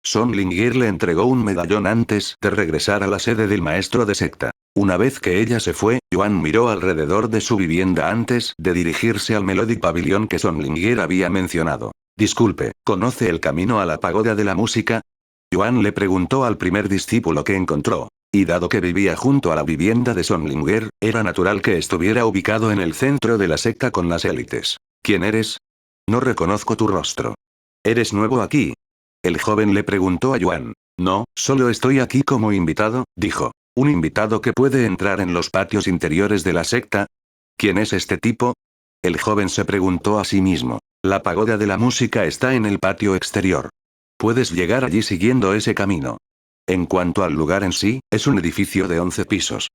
Son Lingir le entregó un medallón antes de regresar a la sede del maestro de secta. Una vez que ella se fue, Yuan miró alrededor de su vivienda antes de dirigirse al Melodic Pavilion que Son Lingir había mencionado. Disculpe, ¿conoce el camino a la pagoda de la música? Yuan le preguntó al primer discípulo que encontró. Y dado que vivía junto a la vivienda de Son Lingir, era natural que estuviera ubicado en el centro de la secta con las élites. ¿Quién eres? No reconozco tu rostro. ¿Eres nuevo aquí? El joven le preguntó a Yuan. No, solo estoy aquí como invitado, dijo. ¿Un invitado que puede entrar en los patios interiores de la secta? ¿Quién es este tipo? El joven se preguntó a sí mismo. La pagoda de la música está en el patio exterior. Puedes llegar allí siguiendo ese camino. En cuanto al lugar en sí, es un edificio de 11 pisos.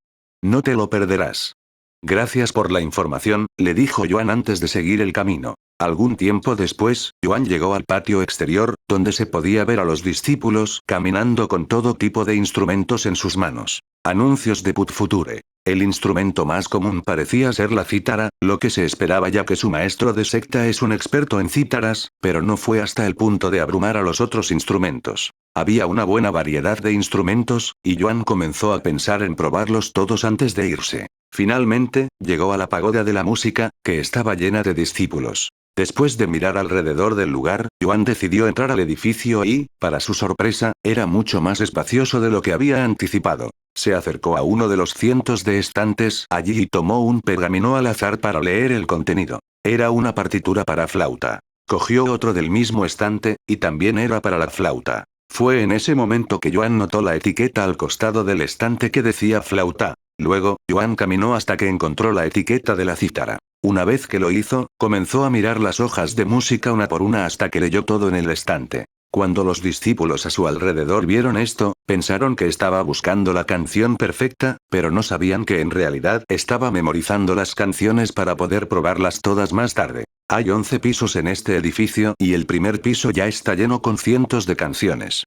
No te lo perderás. Gracias por la información, le dijo Yuan antes de seguir el camino. Algún tiempo después, Yuan llegó al patio exterior, donde se podía ver a los discípulos caminando con todo tipo de instrumentos en sus manos. Anuncios de Put Future. El instrumento más común parecía ser la cítara, lo que se esperaba ya que su maestro de secta es un experto en cítaras, pero no fue hasta el punto de abrumar a los otros instrumentos. Había una buena variedad de instrumentos, y Yuan comenzó a pensar en probarlos todos antes de irse. Finalmente, llegó a la pagoda de la música, que estaba llena de discípulos. Después de mirar alrededor del lugar, Yuan decidió entrar al edificio y, para su sorpresa, era mucho más espacioso de lo que había anticipado. Se acercó a uno de los cientos de estantes allí y tomó un pergamino al azar para leer el contenido. Era una partitura para flauta. Cogió otro del mismo estante, y también era para la flauta. Fue en ese momento que Yuan notó la etiqueta al costado del estante que decía flauta. Luego, Yuan caminó hasta que encontró la etiqueta de la cítara. Una vez que lo hizo, comenzó a mirar las hojas de música una por una hasta que leyó todo en el estante. Cuando los discípulos a su alrededor vieron esto, pensaron que estaba buscando la canción perfecta, pero no sabían que en realidad estaba memorizando las canciones para poder probarlas todas más tarde. Hay 11 pisos en este edificio y el primer piso ya está lleno con cientos de canciones.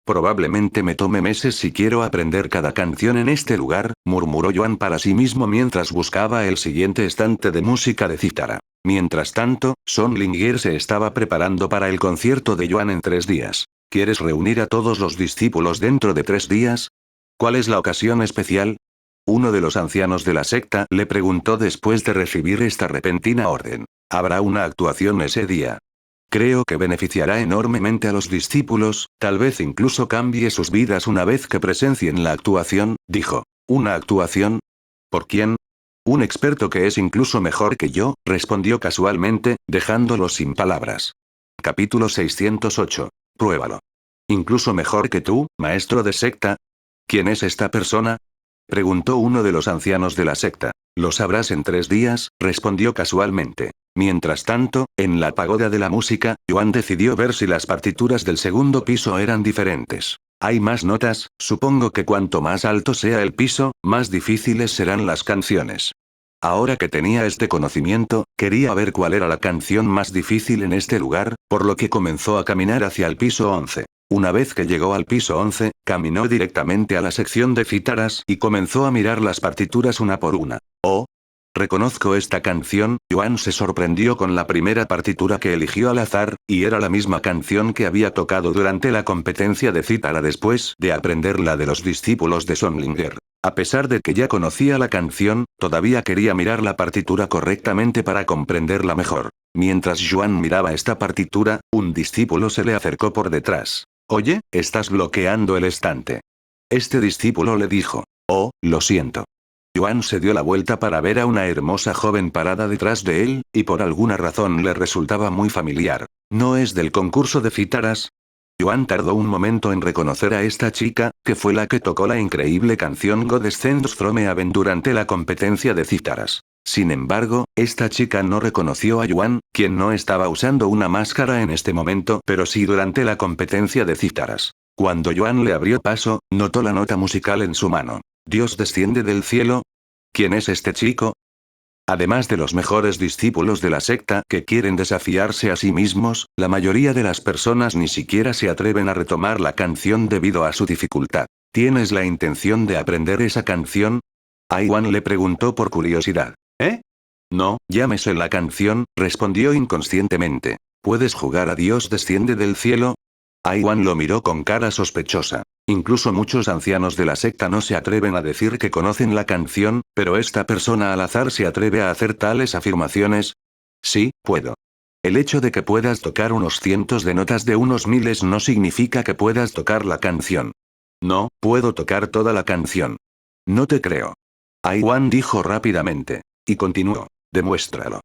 Probablemente me tome meses si quiero aprender cada canción en este lugar, murmuró Yuan para sí mismo mientras buscaba el siguiente estante de música de cítara. Mientras tanto, Son Lingir se estaba preparando para el concierto de Yuan en 3 días. ¿Quieres reunir a todos los discípulos dentro de 3 días? ¿Cuál es la ocasión especial? Uno de los ancianos de la secta le preguntó después de recibir esta repentina orden. Habrá una actuación ese día. Creo que beneficiará enormemente a los discípulos, tal vez incluso cambie sus vidas una vez que presencien la actuación, dijo. ¿Una actuación? ¿Por quién? Un experto que es incluso mejor que yo, respondió casualmente, dejándolo sin palabras. Capítulo 608. Pruébalo. ¿Incluso mejor que tú, maestro de secta? ¿Quién es esta persona? Preguntó uno de los ancianos de la secta. Lo sabrás en 3 días, respondió casualmente. Mientras tanto, en la pagoda de la música, Yuan decidió ver si las partituras del segundo piso eran diferentes. Hay más notas, supongo que cuanto más alto sea el piso, más difíciles serán las canciones. Ahora que tenía este conocimiento, quería ver cuál era la canción más difícil en este lugar, por lo que comenzó a caminar hacia el piso 11. Una vez que llegó al piso 11, caminó directamente a la sección de cítaras y comenzó a mirar las partituras una por una. Oh, reconozco esta canción. Yuan se sorprendió con la primera partitura que eligió al azar, y era la misma canción que había tocado durante la competencia de cítara después de aprender la de los discípulos de Sonlinger. A pesar de que ya conocía la canción, todavía quería mirar la partitura correctamente para comprenderla mejor. Mientras Yuan miraba esta partitura, un discípulo se le acercó por detrás. Oye, estás bloqueando el estante. Este discípulo le dijo. Oh, lo siento. Yuan se dio la vuelta para ver a una hermosa joven parada detrás de él, y por alguna razón le resultaba muy familiar. ¿No es del concurso de cítaras? Yuan tardó un momento en reconocer a esta chica, que fue la que tocó la increíble canción God Descends from Heaven durante la competencia de cítaras. Sin embargo, esta chica no reconoció a Yuan, quien no estaba usando una máscara en este momento, pero sí durante la competencia de cítaras. Cuando Yuan le abrió paso, notó la nota musical en su mano. ¿Dios desciende del cielo? ¿Quién es este chico? Además de los mejores discípulos de la secta que quieren desafiarse a sí mismos, la mayoría de las personas ni siquiera se atreven a retomar la canción debido a su dificultad. ¿Tienes la intención de aprender esa canción? Aiwan le preguntó por curiosidad. ¿Eh? No, ya me sé la canción, respondió inconscientemente. ¿Puedes jugar a Dios desciende del cielo? Aiwan lo miró con cara sospechosa. Incluso muchos ancianos de la secta no se atreven a decir que conocen la canción, pero esta persona al azar se atreve a hacer tales afirmaciones. Sí, puedo. El hecho de que puedas tocar unos cientos de notas de unos miles no significa que puedas tocar la canción. No, puedo tocar toda la canción. No te creo. Aiwan dijo rápidamente. Y continuó. Demuéstralo.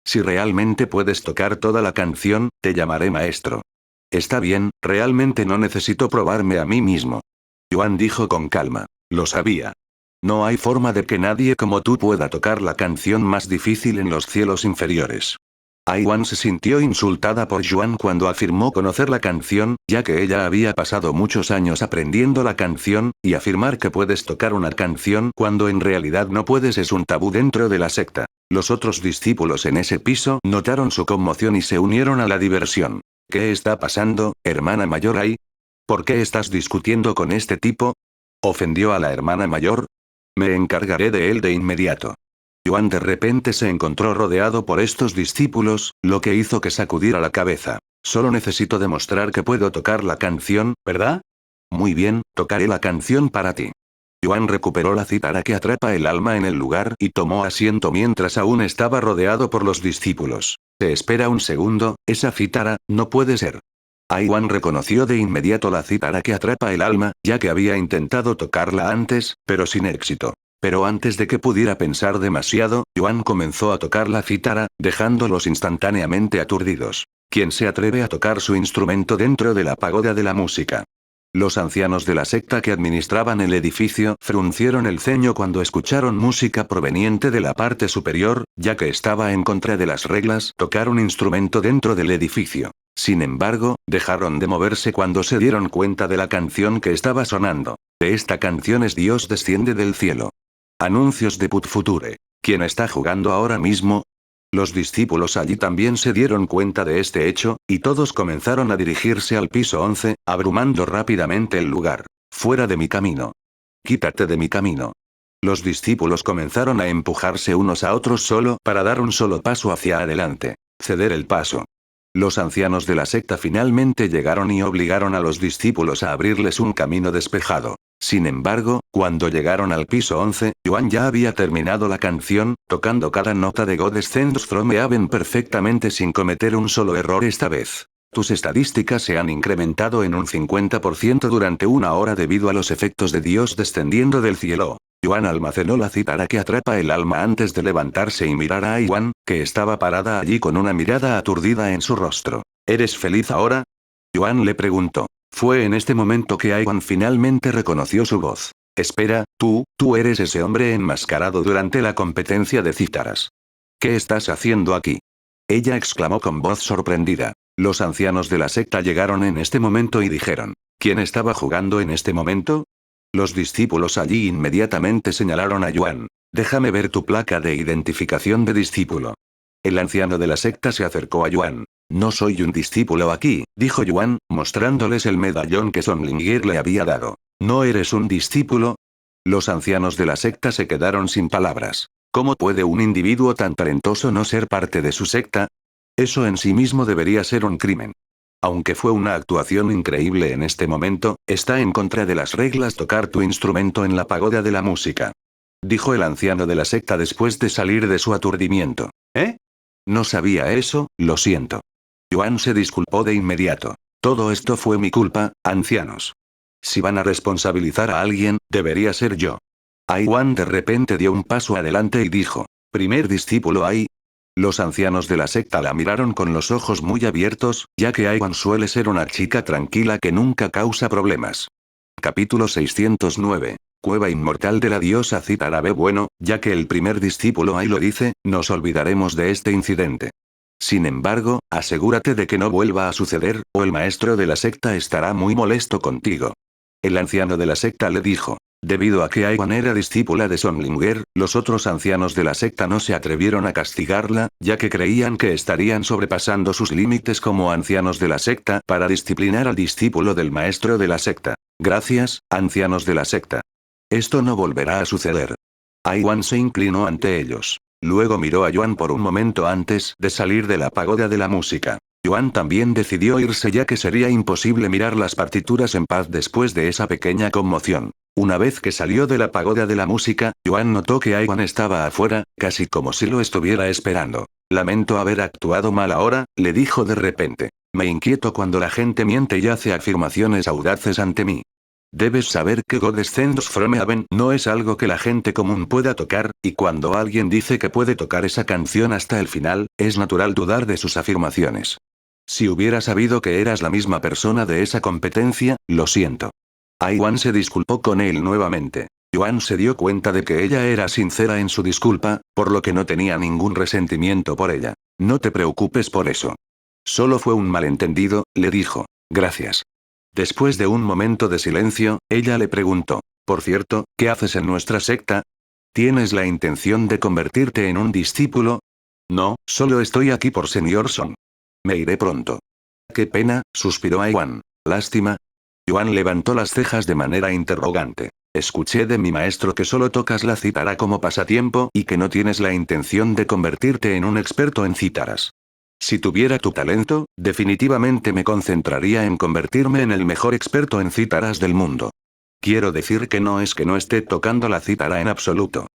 Si realmente puedes tocar toda la canción, te llamaré maestro. Está bien, realmente no necesito probarme a mí mismo. Yuan dijo con calma. Lo sabía. No hay forma de que nadie como tú pueda tocar la canción más difícil en los cielos inferiores. Aiwan se sintió insultada por Yuan cuando afirmó conocer la canción, ya que ella había pasado muchos años aprendiendo la canción, y afirmar que puedes tocar una canción cuando en realidad no puedes es un tabú dentro de la secta. Los otros discípulos en ese piso notaron su conmoción y se unieron a la diversión. ¿Qué está pasando, hermana mayor Ai? ¿Por qué estás discutiendo con este tipo? ¿Ofendió a la hermana mayor? Me encargaré de él de inmediato. Yuan de repente se encontró rodeado por estos discípulos, lo que hizo que sacudiera la cabeza. Solo necesito demostrar que puedo tocar la canción, ¿verdad? Muy bien, tocaré la canción para ti. Yuan recuperó la cítara que atrapa el alma en el lugar y tomó asiento mientras aún estaba rodeado por los discípulos. Se espera un segundo, esa cítara, no puede ser. Aiwan reconoció de inmediato la cítara que atrapa el alma, ya que había intentado tocarla antes, pero sin éxito. Pero antes de que pudiera pensar demasiado, Yuan comenzó a tocar la cítara, dejándolos instantáneamente aturdidos. ¿Quién se atreve a tocar su instrumento dentro de la pagoda de la música? Los ancianos de la secta que administraban el edificio fruncieron el ceño cuando escucharon música proveniente de la parte superior, ya que estaba en contra de las reglas tocar un instrumento dentro del edificio. Sin embargo, dejaron de moverse cuando se dieron cuenta de la canción que estaba sonando. De esta canción es Dios desciende del cielo. Anuncios de Put Future. ¿Quién está jugando ahora mismo? Los discípulos allí también se dieron cuenta de este hecho, y todos comenzaron a dirigirse al piso 11, abrumando rápidamente el lugar. Fuera de mi camino. Quítate de mi camino. Los discípulos comenzaron a empujarse unos a otros solo para dar un solo paso hacia adelante. Ceder el paso. Los ancianos de la secta finalmente llegaron y obligaron a los discípulos a abrirles un camino despejado. Sin embargo, cuando llegaron al piso 11, Yuan ya había terminado la canción, tocando cada nota de God Descends from Heaven perfectamente sin cometer un solo error esta vez. Tus estadísticas se han incrementado en un 50% durante una hora debido a los efectos de Dios descendiendo del cielo. Yuan almacenó la cítara que atrapa el alma antes de levantarse y mirar a Aiwan, que estaba parada allí con una mirada aturdida en su rostro. ¿Eres feliz ahora? Yuan le preguntó. Fue en este momento que Aiwan finalmente reconoció su voz. Espera, tú eres ese hombre enmascarado durante la competencia de cítaras. ¿Qué estás haciendo aquí? Ella exclamó con voz sorprendida. Los ancianos de la secta llegaron en este momento y dijeron. ¿Quién estaba jugando en este momento? Los discípulos allí inmediatamente señalaron a Yuan. Déjame ver tu placa de identificación de discípulo. El anciano de la secta se acercó a Yuan. No soy un discípulo aquí, dijo Yuan, mostrándoles el medallón que Son Lingir le había dado. ¿No eres un discípulo? Los ancianos de la secta se quedaron sin palabras. ¿Cómo puede un individuo tan talentoso no ser parte de su secta? Eso en sí mismo debería ser un crimen. Aunque fue una actuación increíble en este momento, está en contra de las reglas tocar tu instrumento en la pagoda de la música. Dijo el anciano de la secta después de salir de su aturdimiento. ¿Eh? No sabía eso, lo siento. Yuan se disculpó de inmediato. Todo esto fue mi culpa, ancianos. Si van a responsabilizar a alguien, debería ser yo. Yuan de repente dio un paso adelante y dijo. Primer discípulo Ai. Los ancianos de la secta la miraron con los ojos muy abiertos, ya que Yuan suele ser una chica tranquila que nunca causa problemas. Capítulo 609. Cueva inmortal de la diosa Cítara. Bueno, ya que el primer discípulo ahí lo dice, nos olvidaremos de este incidente. Sin embargo, asegúrate de que no vuelva a suceder, o el maestro de la secta estará muy molesto contigo. El anciano de la secta le dijo. Debido a que Aiwan era discípula de Son Lingir, los otros ancianos de la secta no se atrevieron a castigarla, ya que creían que estarían sobrepasando sus límites como ancianos de la secta para disciplinar al discípulo del maestro de la secta. Gracias, ancianos de la secta. Esto no volverá a suceder. Aiwan se inclinó ante ellos. Luego miró a Yuan por un momento antes de salir de la pagoda de la música. Yuan también decidió irse ya que sería imposible mirar las partituras en paz después de esa pequeña conmoción. Una vez que salió de la pagoda de la música, Yuan notó que Aiwan estaba afuera, casi como si lo estuviera esperando. Lamento haber actuado mal ahora, le dijo de repente. Me inquieto cuando la gente miente y hace afirmaciones audaces ante mí. Debes saber que God Descends from Heaven no es algo que la gente común pueda tocar, y cuando alguien dice que puede tocar esa canción hasta el final, es natural dudar de sus afirmaciones. Si hubiera sabido que eras la misma persona de esa competencia, lo siento. Aiwan se disculpó con él nuevamente. Yuan se dio cuenta de que ella era sincera en su disculpa, por lo que no tenía ningún resentimiento por ella. No te preocupes por eso. Solo fue un malentendido, le dijo. Gracias. Después de un momento de silencio, ella le preguntó. Por cierto, ¿qué haces en nuestra secta? ¿Tienes la intención de convertirte en un discípulo? No, solo estoy aquí por Señor Song. Me iré pronto. Qué pena, suspiró Aiwan. Lástima. Yuan levantó las cejas de manera interrogante. Escuché de mi maestro que solo tocas la cítara como pasatiempo y que no tienes la intención de convertirte en un experto en cítaras. Si tuviera tu talento, definitivamente me concentraría en convertirme en el mejor experto en cítaras del mundo. Quiero decir que no es que no esté tocando la cítara en absoluto.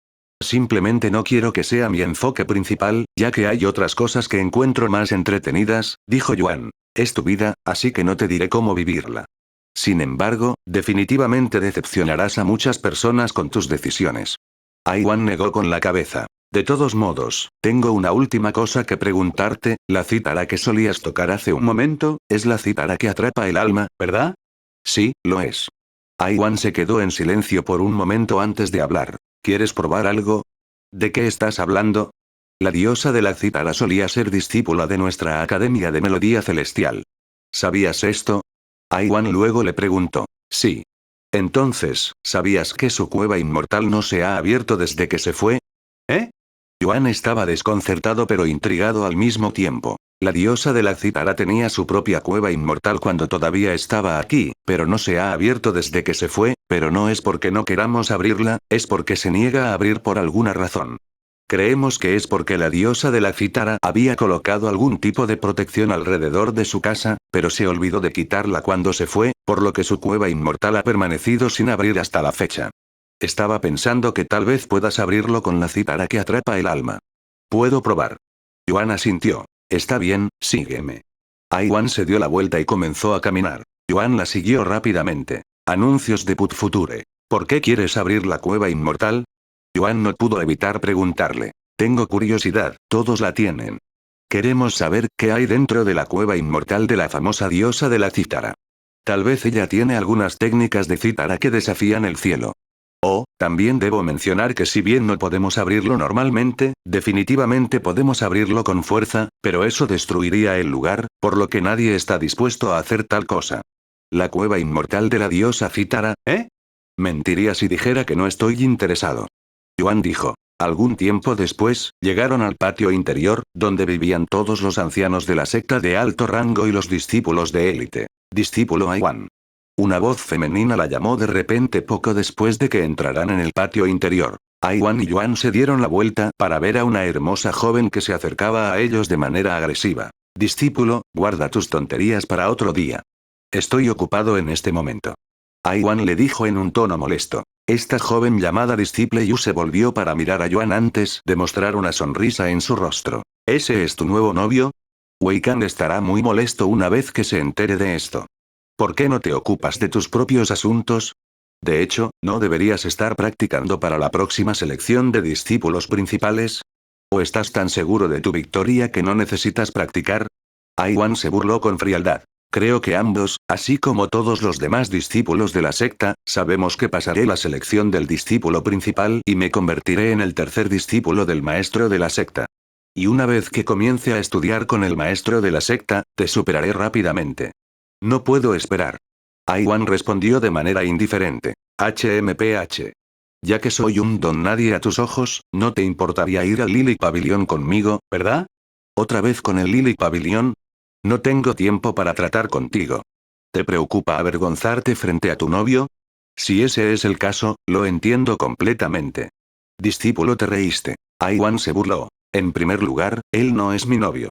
Simplemente no quiero que sea mi enfoque principal, ya que hay otras cosas que encuentro más entretenidas, dijo Yuan. Es tu vida, así que no te diré cómo vivirla. Sin embargo, definitivamente decepcionarás a muchas personas con tus decisiones. Aiwan negó con la cabeza. De todos modos, tengo una última cosa que preguntarte, la cítara que solías tocar hace un momento, es la cítara que atrapa el alma, ¿verdad? Sí, lo es. Aiwan se quedó en silencio por un momento antes de hablar. ¿Quieres probar algo? ¿De qué estás hablando? La diosa de la cítara solía ser discípula de nuestra Academia de Melodía Celestial. ¿Sabías esto? Aiwan luego le preguntó. Sí. Entonces, ¿sabías que su cueva inmortal no se ha abierto desde que se fue? ¿Eh? Yuan estaba desconcertado pero intrigado al mismo tiempo. La diosa de la cítara tenía su propia cueva inmortal cuando todavía estaba aquí, pero no se ha abierto desde que se fue, pero no es porque no queramos abrirla, es porque se niega a abrir por alguna razón. Creemos que es porque la diosa de la cítara había colocado algún tipo de protección alrededor de su casa, pero se olvidó de quitarla cuando se fue, por lo que su cueva inmortal ha permanecido sin abrir hasta la fecha. Estaba pensando que tal vez puedas abrirlo con la cítara que atrapa el alma. Puedo probar. Yuan asintió. Está bien, sígueme. Aiwan se dio la vuelta y comenzó a caminar. Yuan la siguió rápidamente. Anuncios de Put Future. ¿Por qué quieres abrir la cueva inmortal? Yuan no pudo evitar preguntarle. Tengo curiosidad, todos la tienen. Queremos saber qué hay dentro de la cueva inmortal de la famosa diosa de la cítara. Tal vez ella tiene algunas técnicas de cítara que desafían el cielo. Oh, también debo mencionar que si bien no podemos abrirlo normalmente, definitivamente podemos abrirlo con fuerza, pero eso destruiría el lugar, por lo que nadie está dispuesto a hacer tal cosa. La cueva inmortal de la diosa cítara, ¿eh? Mentiría si dijera que no estoy interesado. Yuan dijo. Algún tiempo después, llegaron al patio interior, donde vivían todos los ancianos de la secta de alto rango y los discípulos de élite. Discípulo Yuan. Una voz femenina la llamó de repente poco después de que entraran en el patio interior. Aiwan y Yuan se dieron la vuelta para ver a una hermosa joven que se acercaba a ellos de manera agresiva. Discípulo, guarda tus tonterías para otro día. Estoy ocupado en este momento. Aiwan le dijo en un tono molesto. Esta joven llamada Disciple Yu se volvió para mirar a Yuan antes de mostrar una sonrisa en su rostro. ¿Ese es tu nuevo novio? Wei Kan estará muy molesto una vez que se entere de esto. ¿Por qué no te ocupas de tus propios asuntos? De hecho, ¿no deberías estar practicando para la próxima selección de discípulos principales? ¿O estás tan seguro de tu victoria que no necesitas practicar? Aiwan se burló con frialdad. Creo que ambos, así como todos los demás discípulos de la secta, sabemos que pasaré la selección del discípulo principal y me convertiré en el tercer discípulo del maestro de la secta. Y una vez que comience a estudiar con el maestro de la secta, te superaré rápidamente. No puedo esperar. Aiwan respondió de manera indiferente. HMPH. Ya que soy un don nadie a tus ojos, no te importaría ir al Lily Pavilion conmigo, ¿verdad? ¿Otra vez con el Lily Pavilion? No tengo tiempo para tratar contigo. ¿Te preocupa avergonzarte frente a tu novio? Si ese es el caso, lo entiendo completamente. Discípulo, te reíste. Aiwan se burló. En primer lugar, él no es mi novio.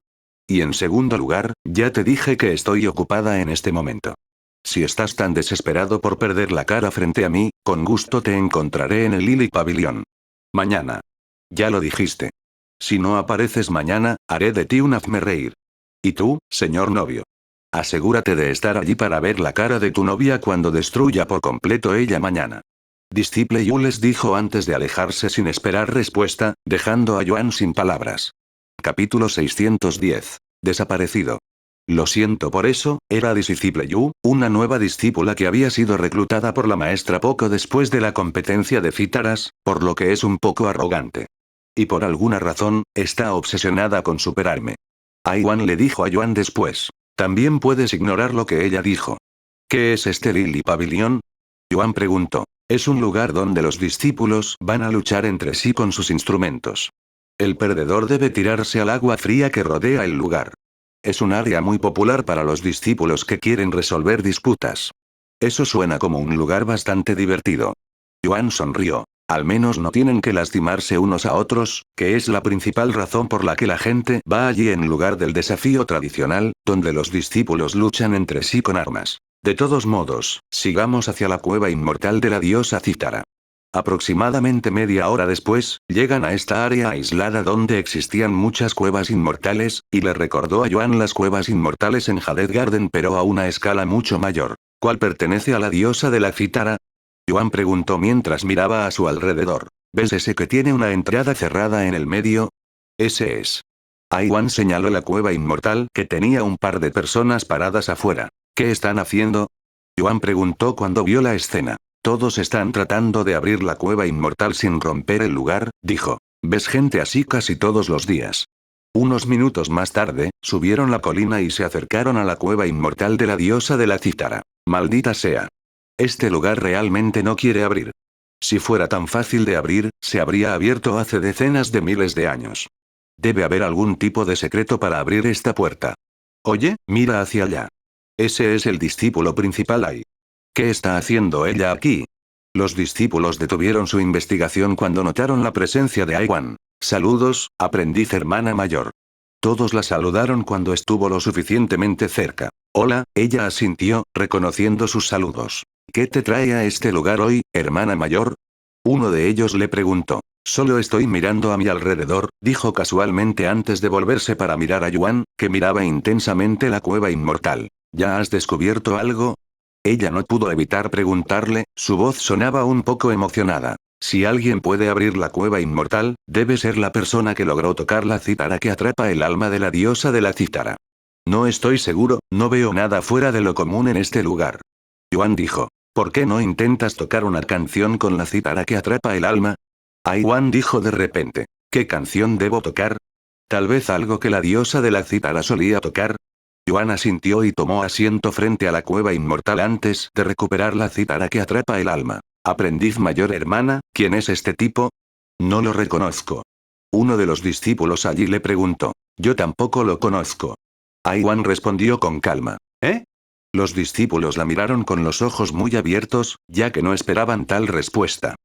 Y en segundo lugar, ya te dije que estoy ocupada en este momento. Si estás tan desesperado por perder la cara frente a mí, con gusto te encontraré en el Lily Pavilion. Mañana. Ya lo dijiste. Si no apareces mañana, haré de ti un hazmerreír. ¿Y tú, señor novio? Asegúrate de estar allí para ver la cara de tu novia cuando destruya por completo ella mañana. Disciple Yu les dijo antes de alejarse sin esperar respuesta, dejando a Yuan sin palabras. Capítulo 610. Desaparecido. Lo siento por eso, era Disciple Yu, una nueva discípula que había sido reclutada por la maestra poco después de la competencia de cítaras, por lo que es un poco arrogante. Y por alguna razón, está obsesionada con superarme. Aiwan le dijo a Yuan después. También puedes ignorar lo que ella dijo. ¿Qué es este Lily Pavilion? Yuan preguntó. Es un lugar donde los discípulos van a luchar entre sí con sus instrumentos. El perdedor debe tirarse al agua fría que rodea el lugar. Es un área muy popular para los discípulos que quieren resolver disputas. Eso suena como un lugar bastante divertido. Yuan sonrió. Al menos no tienen que lastimarse unos a otros, que es la principal razón por la que la gente va allí en lugar del desafío tradicional, donde los discípulos luchan entre sí con armas. De todos modos, sigamos hacia la cueva inmortal de la diosa Cítara. Aproximadamente media hora después, llegan a esta área aislada donde existían muchas cuevas inmortales, y le recordó a Yuan las cuevas inmortales en Jade Garden pero a una escala mucho mayor. ¿Cuál pertenece a la diosa de la Cítara? Yuan preguntó mientras miraba a su alrededor. ¿Ves ese que tiene una entrada cerrada en el medio? Ese es. Aiwan señaló la cueva inmortal que tenía un par de personas paradas afuera. ¿Qué están haciendo? Yuan preguntó cuando vio la escena. Todos están tratando de abrir la cueva inmortal sin romper el lugar, dijo. ¿Ves gente así casi todos los días? Unos minutos más tarde, subieron la colina y se acercaron a la cueva inmortal de la diosa de la Cítara. Maldita sea. Este lugar realmente no quiere abrir. Si fuera tan fácil de abrir, se habría abierto hace decenas de miles de años. Debe haber algún tipo de secreto para abrir esta puerta. Oye, mira hacia allá. Ese es el discípulo principal ahí. ¿Qué está haciendo ella aquí? Los discípulos detuvieron su investigación cuando notaron la presencia de Aiwan. Saludos, aprendiz hermana mayor. Todos la saludaron cuando estuvo lo suficientemente cerca. Hola, ella asintió, reconociendo sus saludos. ¿Qué te trae a este lugar hoy, hermana mayor? Uno de ellos le preguntó. Solo estoy mirando a mi alrededor, dijo casualmente antes de volverse para mirar a Yuan, que miraba intensamente la cueva inmortal. ¿Ya has descubierto algo? Ella no pudo evitar preguntarle, su voz sonaba un poco emocionada. Si alguien puede abrir la cueva inmortal, debe ser la persona que logró tocar la cítara que atrapa el alma de la diosa de la cítara. No estoy seguro, no veo nada fuera de lo común en este lugar. Yuan dijo. ¿Por qué no intentas tocar una canción con la cítara que atrapa el alma? Aiwan dijo de repente. ¿Qué canción debo tocar? Tal vez algo que la diosa de la cítara solía tocar. Yuan asintió y tomó asiento frente a la cueva inmortal antes de recuperar la cítara que atrapa el alma. Aprendiz mayor hermana, ¿quién es este tipo? No lo reconozco. Uno de los discípulos allí le preguntó. Yo tampoco lo conozco. Aiwan respondió con calma. ¿Eh? Los discípulos la miraron con los ojos muy abiertos, ya que no esperaban tal respuesta.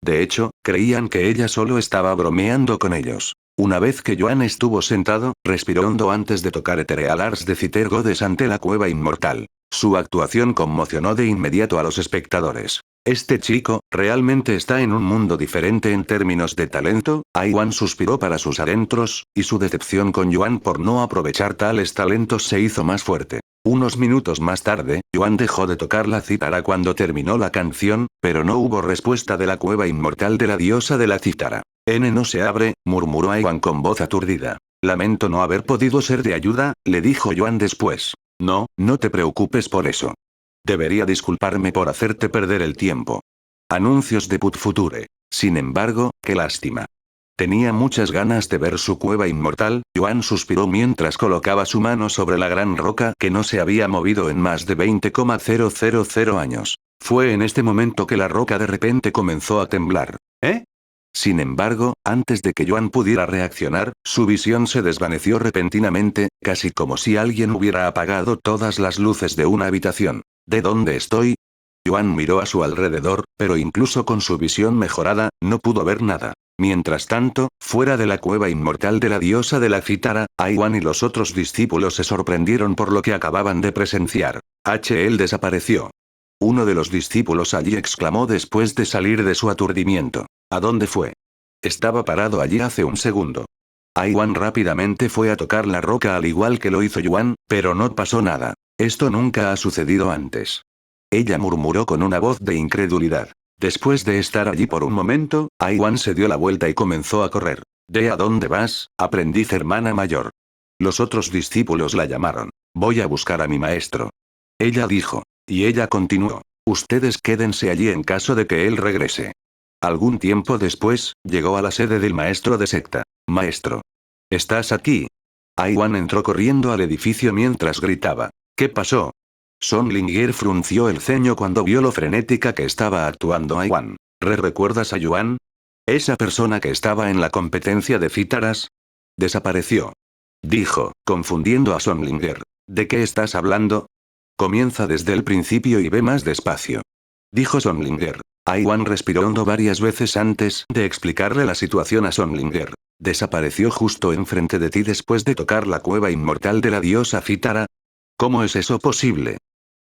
De hecho, creían que ella solo estaba bromeando con ellos. Una vez que Yuan estuvo sentado, respiró hondo antes de tocar Ethereal Arts de Citer Godes ante la cueva inmortal. Su actuación conmocionó de inmediato a los espectadores. Este chico, realmente está en un mundo diferente en términos de talento. Aiwan suspiró para sus adentros, y su decepción con Yuan por no aprovechar tales talentos se hizo más fuerte. Unos minutos más tarde, Yuan dejó de tocar la cítara cuando terminó la canción, pero no hubo respuesta de la cueva inmortal de la diosa de la cítara. N no se abre, murmuró Aiwan con voz aturdida. Lamento no haber podido ser de ayuda, le dijo Yuan después. No, no te preocupes por eso. Debería disculparme por hacerte perder el tiempo. Anuncios de Put Future. Sin embargo, qué lástima. Tenía muchas ganas de ver su cueva inmortal. Yuan suspiró mientras colocaba su mano sobre la gran roca que no se había movido en más de 20,000 años. Fue en este momento que la roca de repente comenzó a temblar. ¿Eh? Sin embargo, antes de que Yuan pudiera reaccionar, su visión se desvaneció repentinamente, casi como si alguien hubiera apagado todas las luces de una habitación. ¿De dónde estoy? Yuan miró a su alrededor, pero incluso con su visión mejorada, no pudo ver nada. Mientras tanto, fuera de la cueva inmortal de la diosa de la cítara, Aiwan y los otros discípulos se sorprendieron por lo que acababan de presenciar. Él desapareció. Uno de los discípulos allí exclamó después de salir de su aturdimiento. ¿A dónde fue? Estaba parado allí hace un segundo. Aiwan rápidamente fue a tocar la roca al igual que lo hizo Yuan, pero no pasó nada. Esto nunca ha sucedido antes. Ella murmuró con una voz de incredulidad. Después de estar allí por un momento, Aiwan se dio la vuelta y comenzó a correr. ¿De a dónde vas, aprendiz hermana mayor? Los otros discípulos la llamaron. Voy a buscar a mi maestro. Ella dijo. Y ella continuó. Ustedes quédense allí en caso de que él regrese. Algún tiempo después, llegó a la sede del maestro de secta. Maestro. ¿Estás aquí? Aiwan entró corriendo al edificio mientras gritaba. ¿Qué pasó? Son Lingyer frunció el ceño cuando vio lo frenética que estaba actuando Aiwan. ¿Recuerdas a Yuan? ¿Esa persona que estaba en la competencia de cítaras? Desapareció. Dijo, confundiendo a Son Lingyer. ¿De qué estás hablando? Comienza desde el principio y ve más despacio. Dijo Son Lingyer. Aiwan respiró hondo varias veces antes de explicarle la situación a Son Lingyer. Desapareció justo enfrente de ti después de tocar la cueva inmortal de la diosa cítara. ¿Cómo es eso posible?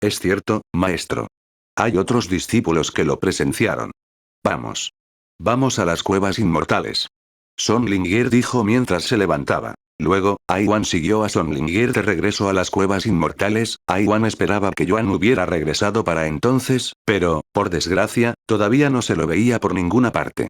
Es cierto, maestro. Hay otros discípulos que lo presenciaron. Vamos. Vamos a las cuevas inmortales. Son Lingyer dijo mientras se levantaba. Luego, Aiwan siguió a Son Lingyer de regreso a las cuevas inmortales. Aiwan esperaba que Yuan hubiera regresado para entonces, pero, por desgracia, todavía no se lo veía por ninguna parte.